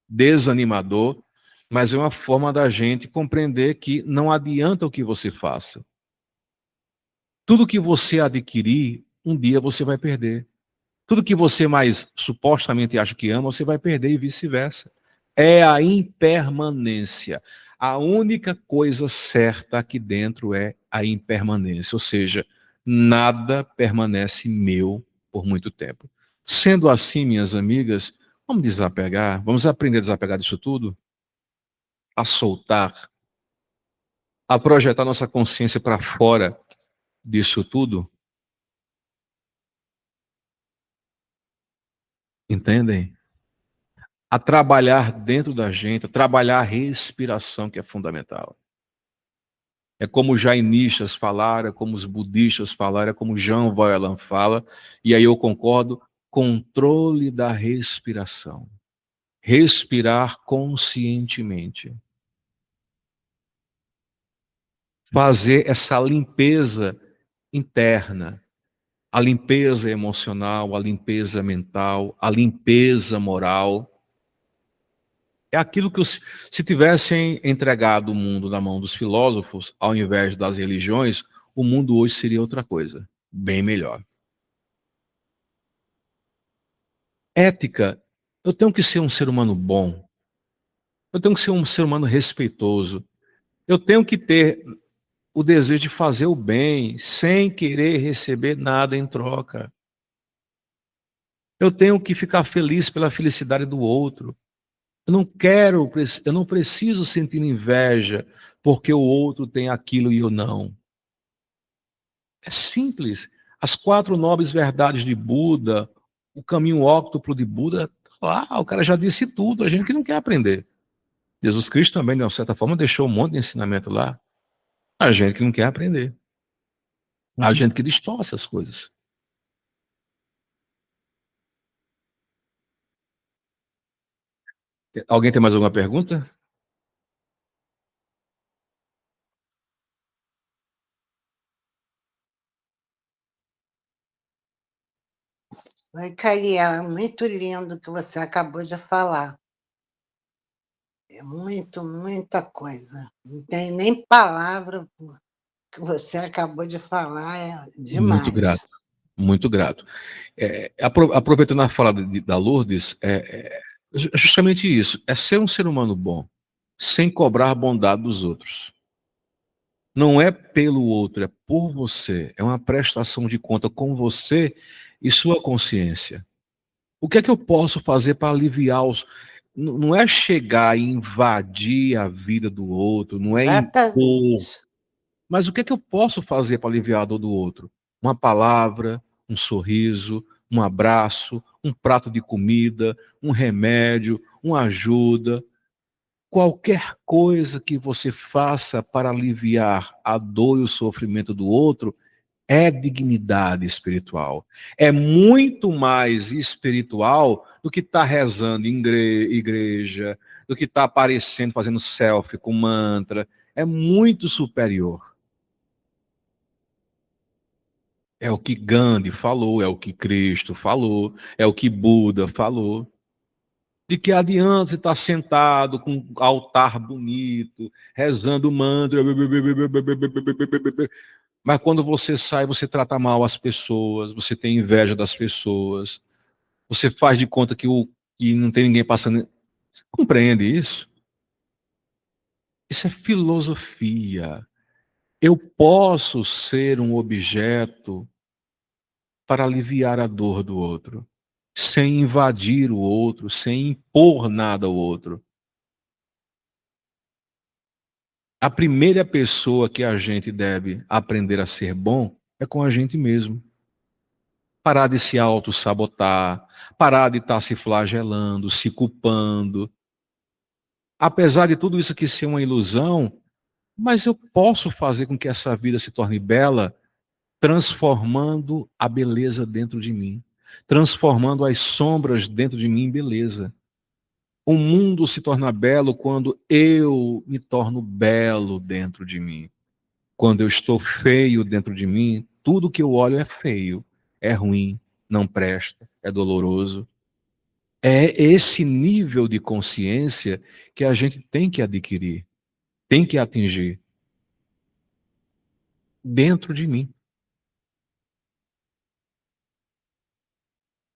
desanimador, mas é uma forma da gente compreender que não adianta o que você faça. Tudo que você adquirir, um dia você vai perder. Tudo que você mais supostamente acha que ama, você vai perder e vice-versa. É a impermanência. A única coisa certa aqui dentro é a impermanência, ou seja, nada permanece meu por muito tempo. Sendo assim, minhas amigas, vamos desapegar, vamos aprender a desapegar disso tudo, a soltar, a projetar nossa consciência para fora disso tudo. Entendem? A trabalhar dentro da gente, a trabalhar a respiração, que é fundamental. É como os jainistas falaram, é como os budistas falaram, é como Jean Voelan fala, e aí eu concordo, controle da respiração. Respirar conscientemente. fazer essa limpeza interna, a limpeza emocional, a limpeza mental, a limpeza moral. É aquilo que se tivessem entregado o mundo na mão dos filósofos, ao invés das religiões, o mundo hoje seria outra coisa, bem melhor. Ética, eu tenho que ser um ser humano bom, eu tenho que ser um ser humano respeitoso, eu tenho que ter o desejo de fazer o bem sem querer receber nada em troca. Eu tenho que ficar feliz pela felicidade do outro. Eu não preciso sentir inveja porque o outro tem aquilo e eu não. É simples. As 4 nobres verdades de Buda, o caminho óctuplo de Buda, o cara já disse tudo, a gente que não quer aprender. Jesus Cristo também, de uma certa forma, deixou um monte de ensinamento lá. A gente que não quer aprender. A gente que distorce as coisas. Alguém tem mais alguma pergunta? Oi, Cariel, é muito lindo o que você acabou de falar. É muita coisa. Não tem nem palavra que você acabou de falar, é Muito demais. grato, muito grato. Aproveitando a fala da Lourdes, é justamente isso, é ser um ser humano bom, sem cobrar a bondade dos outros. Não é pelo outro, é por você. É uma prestação de conta com você e sua consciência. O que é que eu posso fazer para aliviar os. Não é chegar e invadir a vida do outro, não é impor. Exatamente. Mas o que é que eu posso fazer para aliviar a dor do outro? Uma palavra, um sorriso, um abraço, um prato de comida, um remédio, uma ajuda. Qualquer coisa que você faça para aliviar a dor e o sofrimento do outro é dignidade espiritual. É muito mais espiritual do que estar rezando em igreja, do que estar aparecendo, fazendo selfie com mantra. É muito superior. É o que Gandhi falou, é o que Cristo falou, é o que Buda falou. De que adianta você estar sentado com um altar bonito, rezando mantra, mas quando você sai, você trata mal as pessoas, você tem inveja das pessoas, você faz de conta que não tem ninguém passando. Você compreende isso? Isso é filosofia. Eu posso ser um objeto para aliviar a dor do outro, sem invadir o outro, sem impor nada ao outro. A primeira pessoa que a gente deve aprender a ser bom é com a gente mesmo. Parar de se auto-sabotar, parar de estar se flagelando, se culpando. Apesar de tudo isso aqui ser uma ilusão, mas eu posso fazer com que essa vida se torne bela, transformando a beleza dentro de mim, transformando as sombras dentro de mim em beleza. O mundo se torna belo quando eu me torno belo dentro de mim. Quando eu estou feio dentro de mim, tudo que eu olho é feio, é ruim, não presta, é doloroso. É esse nível de consciência que a gente tem que adquirir, tem que atingir dentro de mim.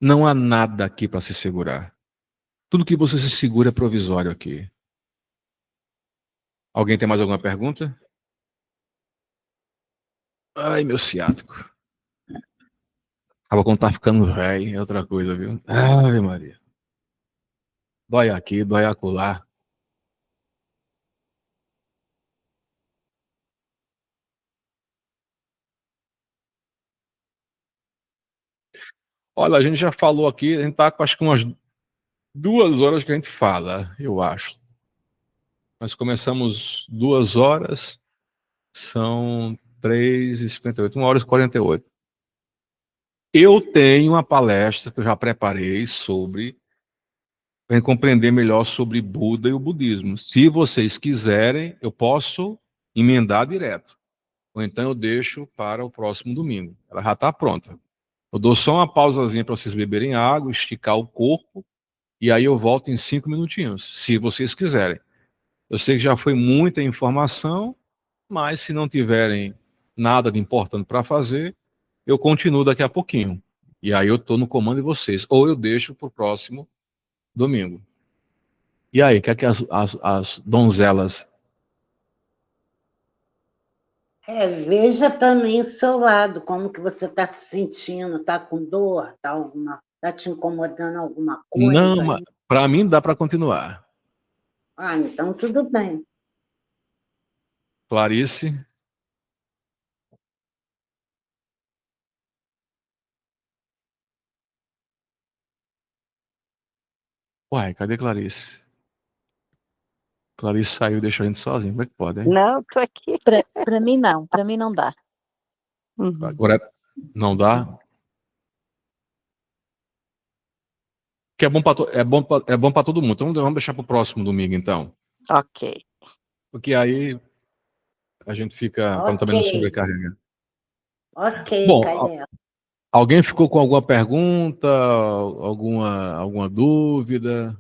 Não há nada aqui para se segurar. Tudo que você se segura é provisório aqui. Alguém tem mais alguma pergunta? Ai, meu ciático. Acaba quando tá ficando velho, é outra coisa, viu? Ave Maria. Dói aqui, dói acolá. Olha, a gente já falou aqui, a gente tá com acho que umas 2 horas que a gente fala, eu acho. Nós começamos 2 horas, são 3h58, 1h48. Eu tenho uma palestra que eu já preparei sobre para compreender melhor sobre Buda e o budismo. Se vocês quiserem, eu posso emendar direto. ou então eu deixo para o próximo domingo. Ela já está pronta. Eu dou só uma pausazinha para vocês beberem água, esticar o corpo, e aí eu volto em 5 minutinhos, se vocês quiserem. Eu sei que já foi muita informação, mas se não tiverem nada de importante para fazer, eu continuo daqui a pouquinho. E aí eu estou no comando de vocês. Ou eu deixo para o próximo domingo. E aí, o que é que as donzelas... Veja também o seu lado, como que você está se sentindo, está com dor, tá te incomodando alguma Não, coisa? para mim dá para continuar. Então tudo bem. Clarice? Uai, cadê Clarice? Clarice saiu e deixou a gente sozinho. Como é que pode, hein? Não, tô aqui. Para mim não dá. Uhum. Agora não dá? Que é bom para todo mundo. Então vamos deixar para o próximo domingo, então. Ok. Porque aí a gente fica, para também não sobrecarregar. Ok, Bom, Calhela. alguém ficou com alguma pergunta, alguma dúvida?